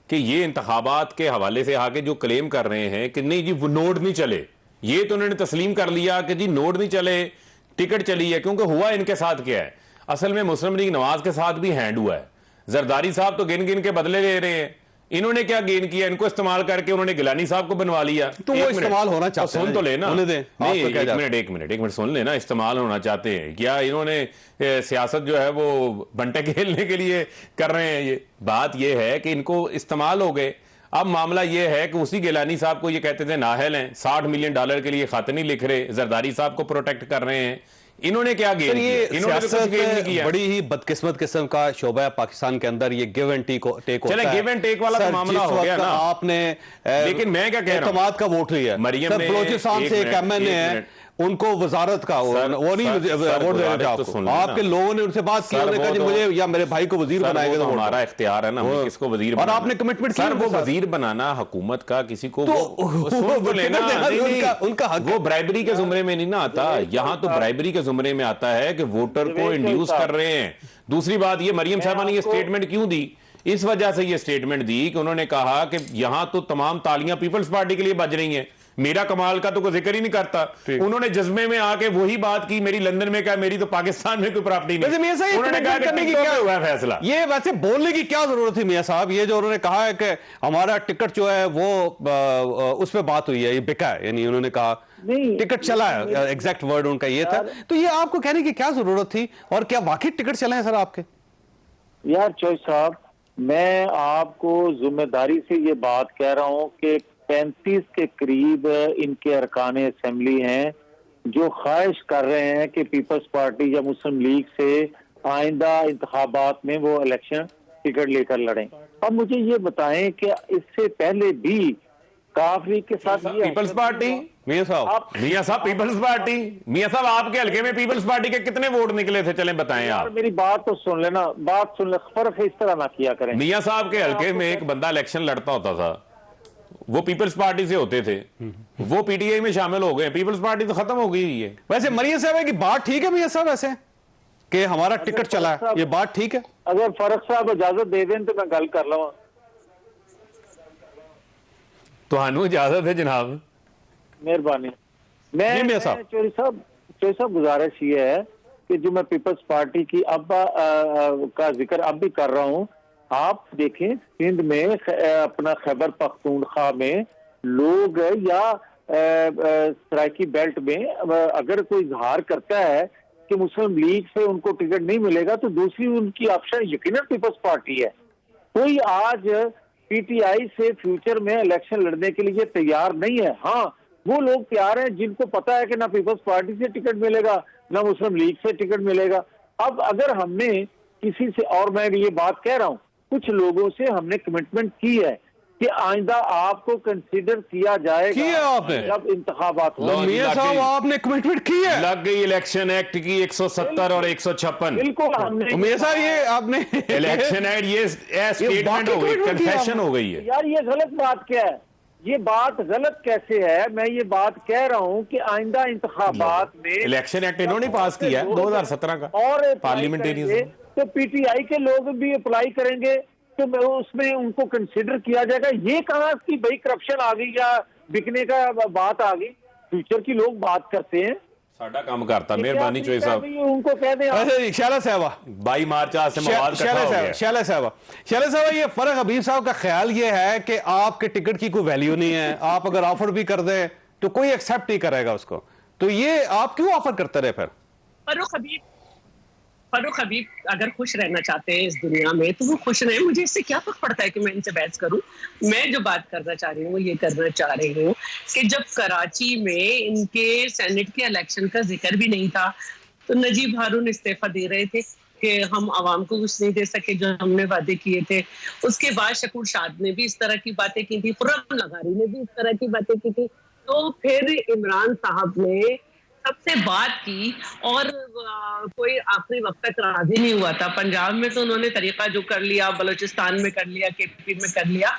कि ये इंतखाबात के हवाले से आके जो क्लेम कर रहे हैं कि नहीं जी वो नोट नहीं चले, ये तो उन्होंने तस्लीम कर लिया कि जी नोट नहीं चले, टिकट चली है। क्योंकि हुआ इनके साथ क्या है, असल में मुस्लिम लीग नवाज के साथ भी हैंड हुआ है। जरदारी साहब तो गिन गिन के बदले ले रहे हैं, इन्होंने क्या गेन किया, इनको इस्तेमाल करके उन्होंने गिलानी साहब को बनवा लिया। तो वो इस्तेमाल होना चाहते हैं, सुन तो लेना, नहीं एक मिनट सुन लेना, इस्तेमाल होना चाहते हैं क्या? इन्होंने सियासत जो है वो बंटे खेलने के लिए कर रहे हैं। ये बात ये है कि इनको इस्तेमाल हो गए। अब मामला ये है कि उसी गिलानी साहब को ये कहते थे नाहल हैं, $60 मिलियन के लिए खत नहीं लिख रहे, जरदारी साहब को प्रोटेक्ट कर रहे हैं। इन्होंने क्या गेन ये किया? इन्होंने तो कुछ गेन नहीं सियासत किया। बड़ी ही बदकिस्मत किस्म का शोबा है पाकिस्तान के अंदर, ये गिव एंड टेक होता चले है। गिव एंड टेक वाला तो सर, मामला जिस हो गया वक्त ना। आपने लेकिन मैं क्या कह रहा हूं, एतमाद का वोट लिया, मरियम सर ने बलोचिस्तान से एक एमएनए है, उनको वजारत का वो नहीं वोट देना था आपको, आपके लोगों ने उनसे बात की, उन्होंने कहा जी मुझे या मेरे भाई को वजीर बनाएगा तो हमारा इख्तियार है ना, हम किसको वजीर और आपने कमिटमेंट सर वो वजीर बनाना हुकूमत का किसी को वो लेना उनका हक, वो ब्राइबरी के जुमरे में नहीं ना आता, यहाँ तो ब्राइबरी के जुमरे में आता है कि वोटर को इंड्यूस कर रहे हैं। दूसरी बात ये मरियम साहबा ने ये स्टेटमेंट क्यों दी? इस वजह से ये स्टेटमेंट दी कि उन्होंने कहा कि यहां तो तमाम तालियां पीपल्स पार्टी के लिए बज रही हैं, मेरा कमाल का तो कोई जिक्र ही नहीं करता। उन्होंने जज्बे में आके वही बात की, मेरी लंदन में क्या, मेरी तो पाकिस्तान में कोई प्रॉपर्टी नहीं। उन्होंने कहा कि क्या हुआ है फैसला। ये वैसे बोलने की क्या जरूरत थी मियां साहब? ये जो उन्होंने कहा है कि हमारा टिकट जो है वो उस पर बात हुई है, ये बिका है, यानी उन्होंने कहा टिकट चला है, एग्जैक्ट वर्ड उनका ये था। तो ये आपको कहने की क्या जरूरत थी, और क्या वाकई टिकट चले हैं सर आपके? यार चौधरी साहब, मैं आपको जिम्मेदारी से ये बात कह रहा हूं कि 35 के करीब इनके अरकान असेंबली हैं जो ख्वाहिश कर रहे हैं कि पीपल्स पार्टी या मुस्लिम लीग से आइंदा इंतखाबात में वो इलेक्शन टिकट लेकर लड़ें। अब मुझे ये बताएं कि इससे पहले भी काफी के साथ पीपल्स पार्टी, मियां साहब पीपल्स पार्टी, मियां साहब आपके हल्के में पीपल्स पार्टी के कितने वोट निकले थे? चलें बताएं आप। मेरी बात तो सुन लेना, बात सुन ले, फर्क इस तरह ना किया करें। मियां साहब के हल्के में एक बंदा इलेक्शन लड़ता होता था, वो पीपल्स पार्टी से होते थे, वो पीटीआई में शामिल हो गए, पीपल्स पार्टी तो खत्म हो गई है। वैसे मरियम साहब की बात ठीक है मियां साहब वैसे कि हमारा टिकट चला है, ये बात ठीक है? अगर फर्क साहब इजाजत दे दें तो मैं गल कर लवां। तो इजाजत है जनाब, मेहरबानी। मैं चौधरी साहब गुजारिश ये है कि जो मैं पीपल्स पार्टी की अब का जिक्र अब भी कर रहा हूँ, आप देखें सिंध में अपना खैबर पख्तूनख्वा में लोग या सराइकी बेल्ट में अगर कोई इजहार करता है कि मुस्लिम लीग से उनको टिकट नहीं मिलेगा तो दूसरी उनकी ऑप्शन यकीनन पीपल्स पार्टी है। कोई आज पीटीआई से फ्यूचर में इलेक्शन लड़ने के लिए तैयार नहीं है। हाँ, वो लोग तैयार हैं जिनको पता है कि ना पीपल्स पार्टी से टिकट मिलेगा ना मुस्लिम लीग से टिकट मिलेगा। अब अगर हमने किसी से, और मैं ये बात कह रहा हूँ, कुछ लोगों से हमने कमिटमेंट की है कि आइंदा आपको कंसीडर किया जाएगा आपने जब इंतखाबात हो। मियां साहब आपने कमिटमेंट की है, लग गई इलेक्शन एक्ट की 170 और 156। बिल्कुल हमने। मियां साहब ये आपने इलेक्शन एक्ट ये स्टेटमेंट हो गई, कन्फेशन हो गई है। यार ये गलत बात क्या है? ये बात गलत कैसे है? मैं ये बात कह रहा हूँ कि आइंदा इंतखाबात में इलेक्शन एक्ट इन्होंने पास किया है 2017 का, और पार्लियामेंटेरियन, तो पीटीआई के लोग भी अप्लाई करेंगे तो उसमें उनको कंसिडर किया जाएगा। ये कहाँ की भाई करप्शन आ गई या बिकने का बात आ गई? फ्यूचर की लोग बात करते हैं, साडा काम करता। मेहरबानी चोई साहब, उनको कह दें। शैला साहबा 22 मार्च आज से मवाद इकट्ठा हो गया। शैला साहबा ये फर्क हबीब साहब का ख्याल ये है कि आपके टिकट की कोई वैल्यू नहीं है, आप अगर ऑफर भी कर दें तो कोई एक्सेप्ट नहीं करेगा उसको, तो ये आप क्यों ऑफर करते रहे? फिर फारूक हबीब अगर खुश रहना चाहते हैं इस दुनिया में तो वो खुश रहे, मुझे इससे क्या फर्क पड़ता है कि मैं इनसे बहस करूं। मैं जो बात करना चाह रही हूँ वो ये करना चाह रही हूँ कि जब कराची में इनके सेनेट के इलेक्शन का जिक्र भी नहीं था तो नजीब हारून इस्तीफा दे रहे थे कि हम आवाम को कुछ नहीं दे सके जो हमने वादे किए थे। उसके बाद शकूर शाद ने भी इस तरह की बातें की थी, खुर्रम लगारी ने भी इस तरह की बातें की थी। तो फिर इमरान साहब ने सबसे बात की और कोई आखिरी वक्त तक राजी नहीं हुआ था। पंजाब में तो उन्होंने तरीका जो कर लिया, बलूचिस्तान में कर लिया, केपी में कर लिया।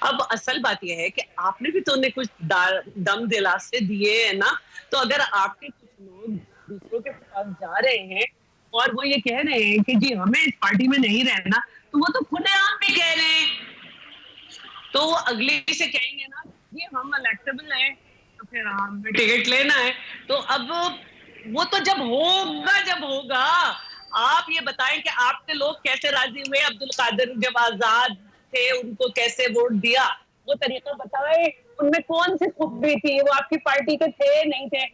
अब असल बात यह है कि आपने भी तो उन्हें कुछ दम दिलासे दिए है ना, तो अगर आपके कुछ लोग दूसरों के पास जा रहे हैं और वो ये कह रहे हैं कि जी हमें इस पार्टी में नहीं रहना, तो वो तो खुलेआम भी कह रहे हैं, तो वो अगले से कहेंगे ना ये हम इलेक्टेबल हैं तो फिर हमें टिकट लेना है। तो अब वो तो जब होगा आप ये बताएं कि आपके लोग कैसे राजी हुए, अब्दुल कादिर जब आजाद थे उनको कैसे वोट दिया, वो तरीका बताएं, उनमें कौन सी खूबी थी, वो आपकी पार्टी के थे नहीं थे।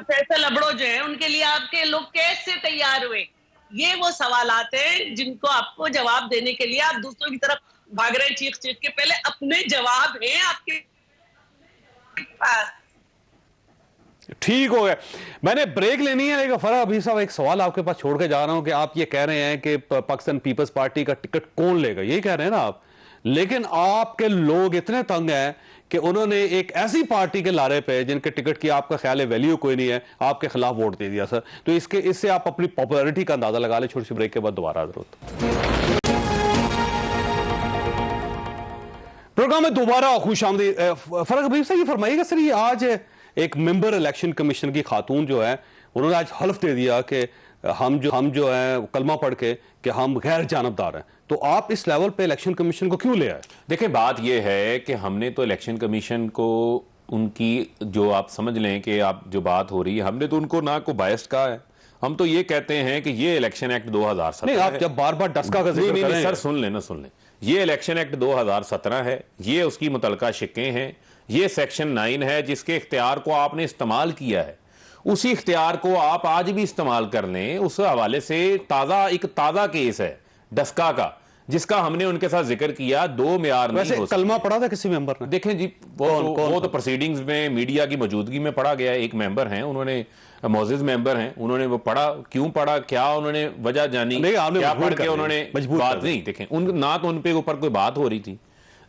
फैसल अबड़ो जो है उनके लिए आपके लोग कैसे तैयार हुए, ये वो सवालात हैं जिनको आपको जवाब देने के लिए आप दूसरों की तरफ भाग रहे हैं चीख चीख के। पहले अपने जवाब हैं आपके पास। ठीक हो गया। मैंने ब्रेक लेनी है, लेकिन फरह अभी साहब एक सवाल आपके पास छोड़ के जा रहा हूं कि आप ये कह रहे हैं कि पाकिस्तान पीपल्स पार्टी का टिकट कौन लेगा, यही कह रहे हैं ना आप, लेकिन आपके लोग इतने तंग हैं कि उन्होंने एक ऐसी पार्टी के लारे पे जिनके टिकट की आपका ख्याल है वैल्यू कोई नहीं है, आपके खिलाफ वोट दे दिया सर। तो इससे आप अपनी पॉपुलैरिटी का अंदाजा लगा ले। छोटी सी ब्रेक के बाद दोबारा हाजिर होते प्रोग्राम में दोबारा खुश आमदी। फरक हबीब साहब ये फरमाइएगा सर, ये आज एक मेंबर इलेक्शन कमीशन की खातून जो है उन्होंने आज हल्फ दे दिया कि हम जो है कलमा पढ़ के कि हम गैर जानबदार हैं, तो आप इस लेवल पे इलेक्शन कमीशन को क्यों ले आए? देखिए बात यह है कि हमने तो इलेक्शन कमीशन को उनकी जो आप समझ लें कि आप जो बात हो रही है, हमने तो उनको ना को बायस्ड कहा है। हम तो ये कहते हैं कि ये इलेक्शन एक्ट 2017 नहीं, आप जब बार बार डस्का का जिक्र करें सर सुन लें, ये इलेक्शन एक्ट 2017 है, ये उसकी मुतलका शिक्कें हैं, ये सेक्शन 9 है जिसके इख्तियार को आपने इस्तेमाल किया है, उसी इख्तियार को आप आज भी इस्तेमाल कर लें। उस हवाले से एक ताज़ा केस है डस्का का, जिसका हमने उनके साथ जिक्र किया। दो मेयार नहीं हो कलमा पढ़ा था किसी मेंबर ने? देखें जी, वो तो प्रोसीडिंग्स में मीडिया की मौजूदगी में पढ़ा गया। एक मेंबर हैं, उन्होंने मोजिज मेंबर हैं, उन्होंने वो पढ़ा, क्यों पढ़ा, क्या उन्होंने वजह जानी, क्या पढ़ के उन्होंने बात नहीं। देखें ना तो उन पे ऊपर कोई बात हो रही थी,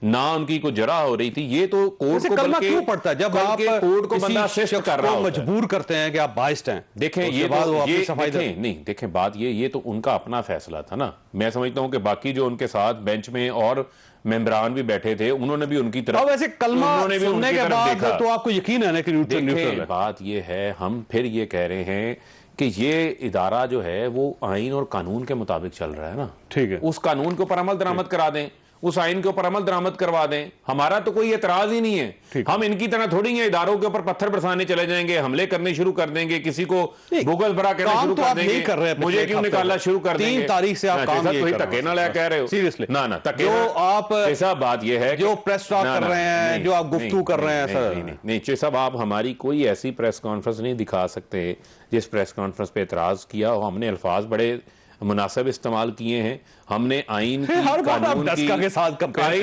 ना उनकी कोई जरा हो रही थी। ये तो कोर्ट को कलमा क्यों पड़ता है जब आप कोर्ट को बंदा शिफ्ट कर रहा है, मजबूर करते हैं कि आप बाइस्ड हैं? देखें ये नहीं, देखें बात ये तो उनका अपना फैसला था ना। मैं समझता हूं कि बाकी जो उनके साथ बेंच में और मेंबरान भी बैठे थे, उन्होंने भी उनकी तरफ, वैसे कलमा सुनने के बाद तो आपको यकीन है ना कि न्यूट्रल है? बात ये है, हम फिर ये कह रहे हैं कि ये इदारा जो है वो आइन और कानून के मुताबिक चल रहा है ना। ठीक है, उस कानून के ऊपर अमल दरामद करा दें, उस आइन के ऊपर अमल दरामद करवा दें, हमारा तो कोई एतराज ही नहीं है। हम इनकी तरह थोड़ी है इदारों के ऊपर पत्थर बरसाने चले जाएंगे, हमले करने शुरू कर देंगे, किसी को गूगल भरा करना शुरू कर देंगे, कर रहे हैं, मुझे क्यों निकालना शुरू कर देंगे? 3 तारीख से आप काम ये धक्के ना कह रहे हो, सीरियसली ना धक्के। जो आप ऐसा बात ये है जो प्रेस टॉक कर रहे हैं, जो आप गुफ्तगू कर रहे हैं सर, नहीं साहब, आप हमारी कोई ऐसी प्रेस कॉन्फ्रेंस नहीं दिखा सकते जिस प्रेस कॉन्फ्रेंस पे एतराज किया हो। हमने अल्फाज बड़े मुनासिब इस्तेमाल किए हैं, हमने आइन की, कानून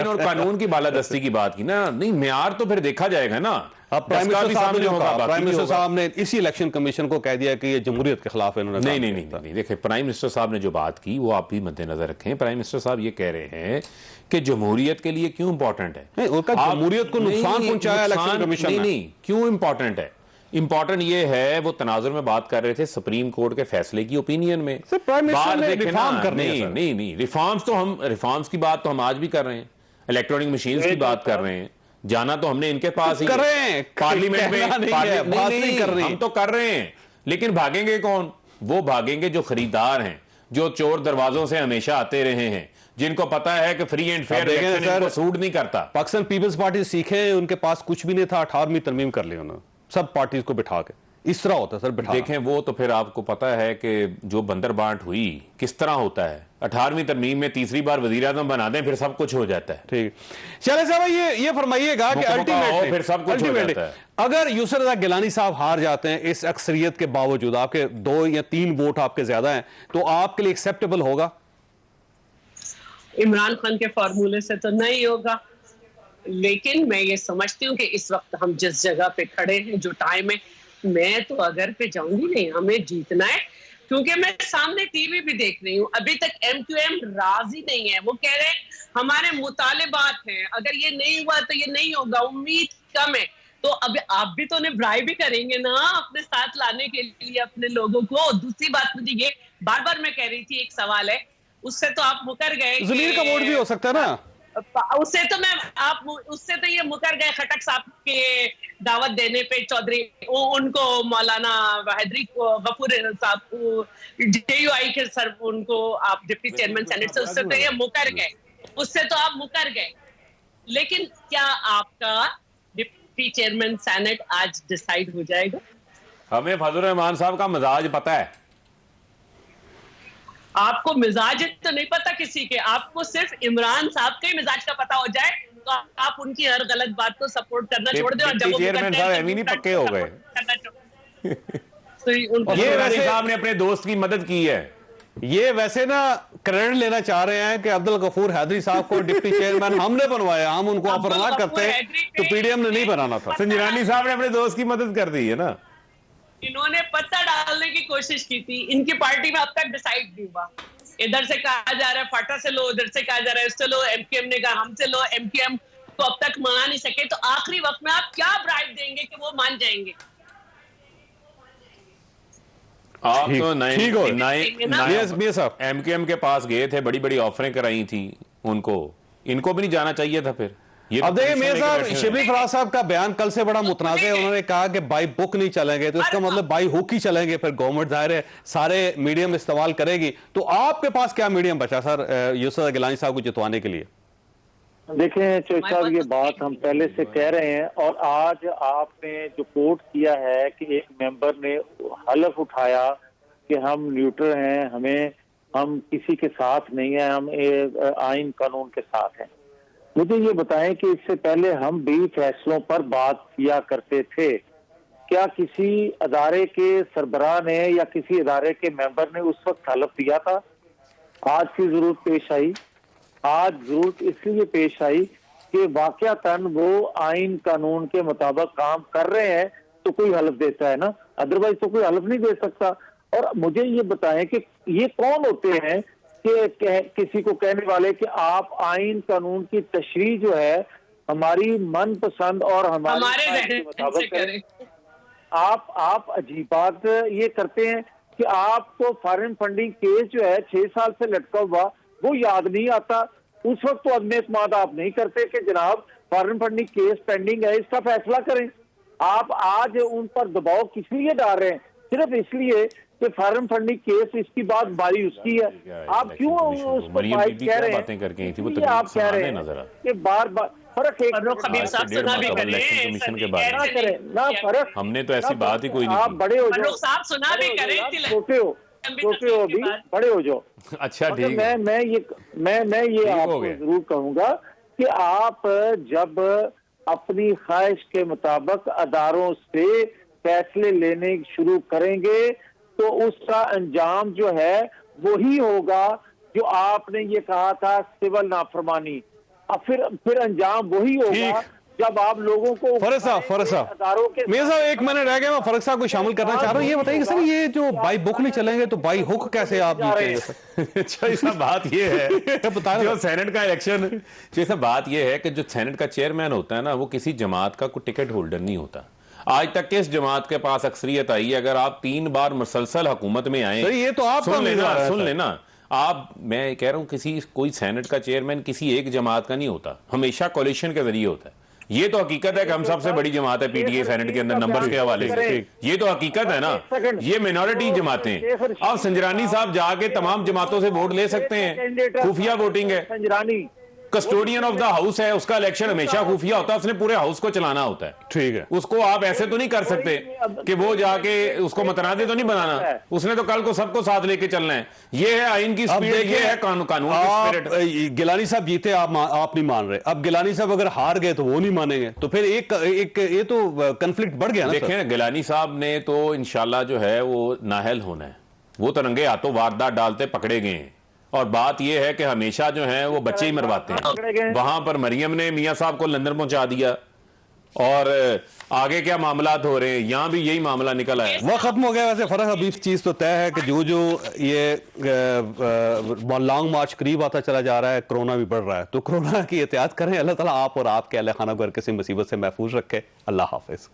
और कानून की बालादस्ती की बात की ना। नहीं, मेयार तो फिर देखा जाएगा ना। प्राइम मिनिस्टर साहब ने इसी इलेक्शन कमीशन को कह दिया कि ये जमहूरियत के खिलाफ है। नहीं, देखिए प्राइम मिनिस्टर साहब ने जो बात की वो आप भी मद्देनजर रखें। प्राइम मिनिस्टर साहब ये कह रहे हैं कि जमहूरियत के लिए क्यों इंपॉर्टेंट है, जमहूरियत को नुकसान पहुंचाया इलेक्शन कमीशन। नहीं, क्यों इंपॉर्टेंट है? इंपॉर्टेंट ये है, वो तनाजुर में बात कर रहे थे सुप्रीम कोर्ट के फैसले की ओपिनियन में। नहीं, रिफॉर्म्स की बात तो हम आज भी कर रहे हैं, इलेक्ट्रॉनिक मशीन्स की बात कर रहे हैं, जाना तो हमने इनके पास ही पार्लियामेंट में हम तो कर रहे हैं, लेकिन भागेंगे कौन? वो भागेंगे जो खरीदार हैं, जो चोर दरवाजों से हमेशा आते रहे हैं, जिनको पता है कि free and fair election suit नहीं करता। पाकिस्तान पीपल्स पार्टी सीखे, उनके पास कुछ भी नहीं था, 18वीं तरमीम कर ली उन्होंने सब पार्टीज को बिठा के। इस तरह होता है सर बिठा। देखें वो तो फिर आपको पता है कि जो बंदर बांट हुई किस तरह होता है। 18वीं तरमीम में तीसरी बार वजीर आज़म बना दें, फिर सब कुछ हो जाता है। ठीक, चले साहब ये फरमाइएगा कि अल्टीमेटली फिर सब कुछ हो जाता है। अगर यूसुफ रज़ा गिलानी साहब हार जाते हैं इस अक्सरियत के बावजूद, आपके 2 या 3 वोट आपके ज्यादा हैं, तो आपके लिए एक्सेप्टेबल होगा? इमरान खान के फार्मूले से तो नहीं होगा, लेकिन मैं ये समझती हूँ कि इस वक्त हम जिस जगह पे खड़े हैं, जो टाइम है, मैं तो अगर पे जाऊंगी नहीं, हमें जीतना है। क्योंकि मैं सामने टीवी भी देख रही हूँ, अभी तक MQM राजी नहीं है। वो कह रहे हैं हमारे मुतालिबात हैं, अगर ये नहीं हुआ तो ये नहीं होगा, उम्मीद कम है। तो अब आप भी तो उन्हें ब्राइब भी करेंगे ना अपने साथ लाने के लिए अपने लोगों को। दूसरी बात, मुझे ये बार बार मैं कह रही थी, एक सवाल है, उससे तो आप मुकर गए, ज़मीर का वोट भी हो सकता है ना, उससे तो ये मुकर गए खटक साहब के दावत देने पे, चौधरी उनको, मौलाना हैदरी गफूर साहब को, JUI के सर, उनको आप डिप्टी चेयरमैन सेनेट से, उससे तो ये मुकर गए, उससे तो आप मुकर गए। लेकिन क्या आपका डिप्टी चेयरमैन सेनेट आज डिसाइड हो जाएगा? हमें फजल रहमान साहब का मिजाज पता है। आपको मिजाज तो नहीं पता किसी के, आपको सिर्फ इमरान साहब के मिजाज का पता हो जाए तो आप उनकी हर गलत बात को सपोर्ट करना छोड़ दें, और जब वो चेयरमैन साहब एमी नहीं पक्के हो गए। ये वैसे साहब ने अपने दोस्त की मदद की है। ये वैसे ना क्रेडिट लेना चाह रहे हैं कि अब्दुल गफूर हैदरी साहब को डिप्टी चेयरमैन हमने बनवाया, हम उनको ऑफर ना करते तो PDM ने नहीं बनाना था। संजरानी साहब ने अपने दोस्त की मदद कर दी है ना। इन्होंने पत्ता डालने की कोशिश की थी। इनकी पार्टी में अब तक डिसाइड नहीं हुआ। इधर से कहा जा रहा है फाटा से लो, इधर से कहा जा रहा है इससे लो, एमकेएम ने कहा हमसे लो, एमकेएम तो अब तक मना नहीं सके। तो आखिरी वक्त में आप क्या ब्राइब देंगे कि वो मान जाएंगे? आप तो ठीक हो। नए साहब एमकेएम के पास गए थे, बड़ी बड़ी ऑफरें कराई थी उनको, इनको भी नहीं जाना चाहिए था फिर। ये अब देखिए तो मियां साहब, शबीर फराज साहब का बयान कल से बड़ा मुतनाज़ है। उन्होंने कहा कि बाई बुक नहीं चलेंगे, तो इसका मतलब बाई हुक ही चलेंगे। फिर गवर्नमेंट जाहिर है सारे मीडियम इस्तेमाल करेगी। तो आपके पास क्या मीडियम बचा सर यूसुफ गिलानी साहब को जितवाने के लिए? देखें चौधरी साहब, ये बात हम पहले से कह रहे हैं और आज आपने जो कोट किया है कि एक मेंबर ने हलफ उठाया कि हम न्यूट्रल हैं, हम किसी के साथ नहीं है, हम आइन कानून के साथ हैं। मुझे ये बताएं कि इससे पहले हम भी फैसलों पर बात किया करते थे। क्या किसी अदारे के सरबराह ने या किसी अदारे के मेंबर ने उस वक्त हलफ दिया था? आज की जरूरत पेश आई। आज जरूरत इसलिए पेश आई कि वाकयातन वो आइन कानून के मुताबिक काम कर रहे हैं तो कोई हलफ देता है ना, अदरवाइज तो कोई हलफ नहीं दे सकता। और मुझे ये बताएं कि ये कौन होते हैं कि किसी को कहने वाले कि आप आइन कानून की तशरीह जो है हमारी मनपसंद और हमारे मुताबिक करें। आप अजीब बात ये करते हैं कि आपको फॉरेन फंडिंग केस जो है 6 साल से लटका हुआ वो याद नहीं आता। उस वक्त तो अदम एतमाद आप नहीं करते कि जनाब फॉरेन फंडिंग केस पेंडिंग है, इसका फैसला करें। आप आज उन पर दबाव किस लिए डाल रहे हैं? सिर्फ इसलिए कि फॉरेन फंडिंग केस इसकी बात बारी उसकी है। आप क्यों उस पर कह रहे हैं? आप कह रहे हैं कि बार बार फर्क है। कमीशन के बारे ना करें ना फर्क। हमने तो ऐसी बात ही कोई नहीं आप बड़े हो जाओ, सुना भी करें, छोटे हो अभी, बड़े हो जाओ। अच्छा ठीक है। मैं ये आपको जरूर कहूंगा कि आप जब अपनी ख्वाहिश के मुताबिक अदारों से फैसले लेने शुरू करेंगे तो उसका अंजाम जो है वही होगा जो आपने ये कहा था सिविल नाफरमानी। अब फिर अंजाम वही होगा जब आप लोगों को फरक साहब मियां साहब 1 मिनट रह गए, मैं फरक साहब को शामिल करना चाह रहा हूँ। ये बताइए सर, ये जो बाई बुक नहीं चलेंगे तो बाई हुक कैसे आप जीतेंगे? अच्छा ऐसा बात ये है जो सेनेट का इलेक्शन, जैसा बात ये है कि जो सेनेट का चेयरमैन होता है ना, वो किसी जमात का कोई टिकट होल्डर नहीं होता। आज तक किस जमात के पास अक्सरियत आई? अगर आप 3 बार मुसलसल हुकूमत में आए, ये तो आप सुन लेना आप, मैं कह रहा हूं कोई सेनेट का चेयरमैन किसी एक जमात का नहीं होता, हमेशा कोalition के जरिए होता है। ये तो हकीकत है कि हम सबसे बड़ी जमात है पीटीआई सेनेट के अंदर नंबर्स के हवाले से, ये तो हकीकत है ना। ये मिनॉरिटी जमातें, अब संजरानी साहब जाके तमाम जमातों से वोट ले सकते हैं, खुफिया वोटिंग है। Sanjrani custodian of the house है, उसका इलेक्शन हमेशा खुफिया होता है, उसने पूरे हाउस को चलाना होता है। ठीक है, उसको आप ऐसे तो नहीं कर सकते कि वो जाके उसको मतनादे तो नहीं बनाना, उसने तो कल को सबको साथ लेके चलना है। ये है आइन की स्पीड, ये है कानून की स्पिरिट। गिलानी साहब जीते, आप नहीं मान रहे। अब गिलानी साहब अगर हार गए तो वो नहीं मानेंगे, तो फिर एक ये तो कंफ्लिक्ट बढ़ गया ना। देखें गिलानी साहब ने तो इंशाल्लाह जो है वो नाहल होना है, वो तो रंगे हाथों वारदात डालते पकड़े गए हैं। और बात यह है कि हमेशा जो है वो बच्चे ही मरवाते हैं। वहां पर मरियम ने मियां साहब को लंदन पहुंचा दिया, और आगे क्या मामलात हो रहे हैं, यहां भी यही मामला निकल आया। वह खत्म हो गया। वैसे फर्क अभी चीज तो तय है कि जो ये लॉन्ग मार्च करीब आता चला जा रहा है, कोरोना भी बढ़ रहा है, तो कोरोना की एहतियात करें। अल्लाह ताला आप और आपके अहल खाना को हर किसी मुसीबत से महफूज रखे। अल्लाह हाफिज।